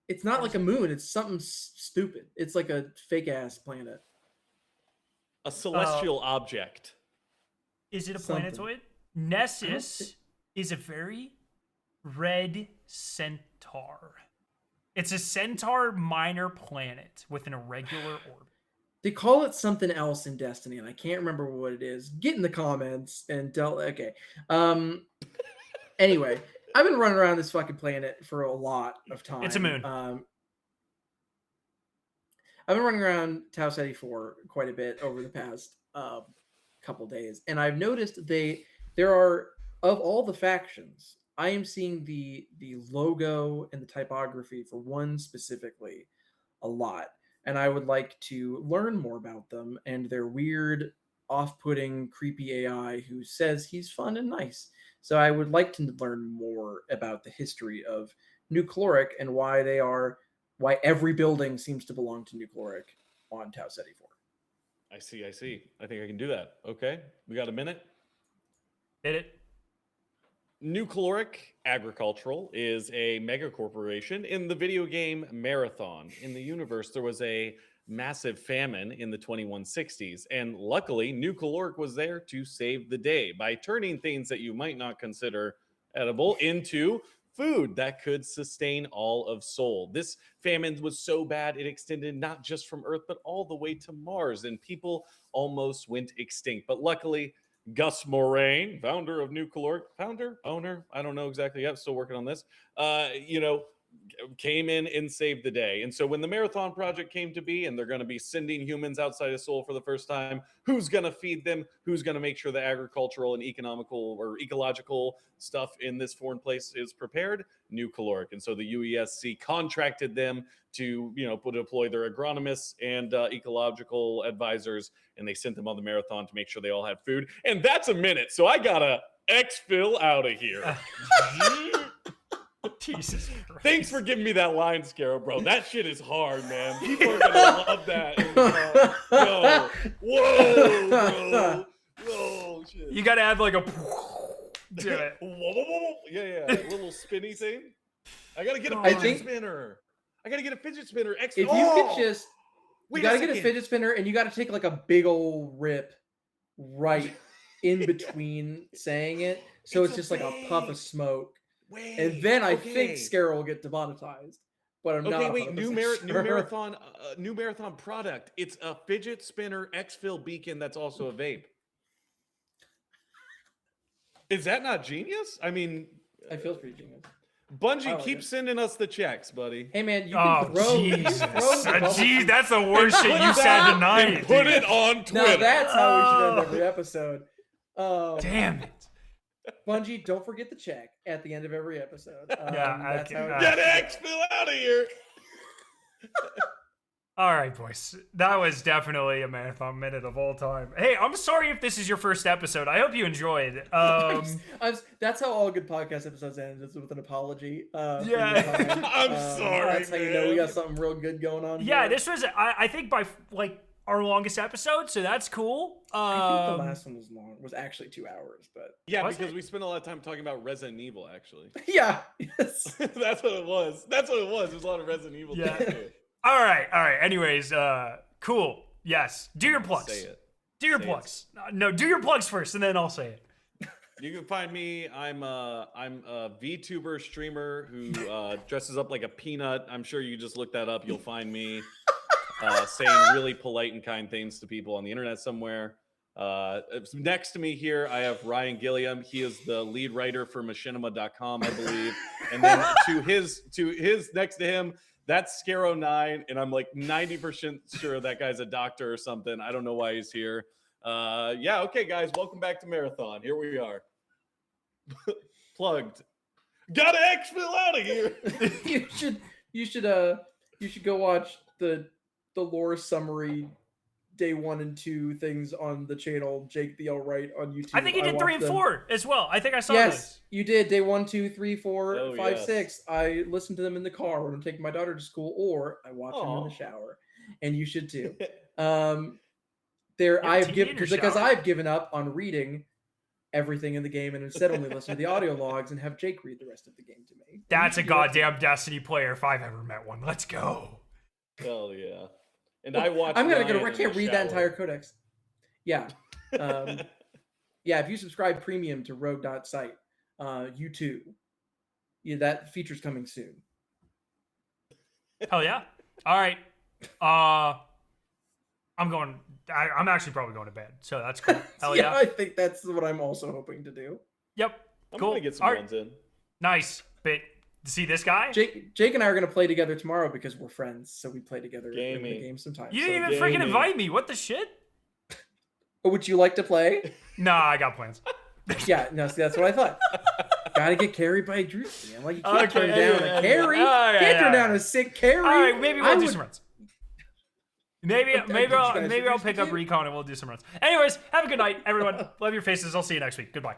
It's not like a moon. It's something stupid. It's like a fake ass planet. A celestial object. Is it a Something. planetoid? Nessus is a very red centaur. It's a centaur minor planet with an irregular orbit. They call it something else in Destiny, and I can't remember what it is. Get in the comments and tell. Okay. Anyway, I've been running around this fucking planet for a lot of time. It's a moon. I've been running around Tau Ceti for quite a bit over the past couple days, and I've noticed there are, of all the factions, I am seeing the logo and the typography for one specifically a lot, and I would like to learn more about them and their weird, off-putting, creepy AI who says he's fun and nice. So I would like to learn more about the history of New Caloric and why every building seems to belong to New Caloric on Tau Ceti 4. I see. I think I can do that. Okay. We got a minute? Hit it. New Caloric Agricultural is a mega corporation in the video game Marathon. In the universe, there was a massive famine in the 2160s, and luckily, New Caloric was there to save the day by turning things that you might not consider edible into food that could sustain all of Sol. This famine was so bad it extended not just from Earth, but all the way to Mars, and people almost went extinct. But luckily, Gus Moraine, founder of New Caloric, owner, I don't know exactly yet, still working on this, came in and saved the day. And so when the Marathon project came to be, and they're going to be sending humans outside of Sol for the first time, who's going to feed them? Who's going to make sure the agricultural and economical or ecological stuff in this foreign place is prepared? New Caloric. And so the UESC contracted them to, deploy their agronomists and ecological advisors, and they sent them on the marathon to make sure they all had food. And that's a minute. So I gotta exfil out of here. Jesus Christ. Thanks for giving me that line, Skarrow, bro. That shit is hard, man. People are gonna love that. Whoa, bro. Whoa, shit. You gotta add like a to it. Yeah, a little spinny thing. I gotta get a fidget spinner. If you could just, you gotta get a fidget spinner, and you gotta take like a big old rip right in between saying it, so it's just like a puff of smoke. And then I think Skarrow will get demonetized, but I'm not. New marathon product. It's a fidget spinner exfil beacon that's also a vape. Is that not genius? I mean, I feel pretty genius. Bungie, keep sending us the checks, buddy. Hey man, you can throw. Jesus. Jeez, that's the worst shit you said tonight. Put it on Twitter. Now that's how we should end every episode. Damn it. Bungie, don't forget the check at the end of every episode. Get exfil out of here. All right, boys. That was definitely a marathon minute of all time. Hey, I'm sorry if this is your first episode. I hope you enjoyed. That's how all good podcast episodes end. It's with an apology. I'm sorry. That's how you know we got something real good going on. Yeah, here. this was, I think, by our longest episode, so that's cool. I think the last one was actually 2 hours, but because we spent a lot of time talking about Resident Evil, actually. Yeah, yes. That's what it was. There's a lot of Resident Evil. Yeah. All right. Anyways, cool. Yes. Do your plugs. Say it. Do your plugs. No, do your plugs first, and then I'll say it. You can find me. I'm a VTuber streamer who dresses up like a peanut. I'm sure you just look that up. You'll find me saying really polite and kind things to people on the internet somewhere. Next to me here, I have Ryan Gilliam. He is the lead writer for machinima.com, I believe. And then to his next to him, that's Skarrow 9, and I'm like 90% sure that guy's a doctor or something. I don't know why he's here. Okay, guys, welcome back to Marathon. Here we are. Plugged. Gotta exfil out of here. you should go watch the lore summary day 1 and 2 things on the channel Jake the Alright on YouTube. I think you did 3 and 4 as well. I think I saw Yes, you did day 1, 2, 3, 4, 5, yes. 6. I listened to them in the car when I'm taking my daughter to school, or I watch them in the shower, and you should too. I've given up on reading everything in the game and instead only listen to the audio logs and have Jake read the rest of the game to me. That's a goddamn Destiny player if I've ever met one. Let's go. Hell yeah. And I watch. I can't read that entire codex. Yeah. If you subscribe premium to rogue.site, you too. Yeah, that feature's coming soon. Hell yeah. All right. I'm actually probably going to bed, so that's cool. Hell yeah. I think that's what I'm also hoping to do. Yep. I'm cool. gonna get some runs in. Nice. But see this guy? Jake and I are gonna play together tomorrow because we're friends, so we play together in the game sometimes. You didn't even freaking invite me. What the shit? Oh, would you like to play? Nah, I got plans. Yeah, no, see, that's what I thought. Gotta get carried by Drew. Man. Like, you can't turn down a carry. Can't turn down a sick carry. All right, maybe we'll do some runs. Maybe I'll pick up recon and we'll do some runs. Anyways, have a good night, everyone. Love your faces. I'll see you next week. Goodbye.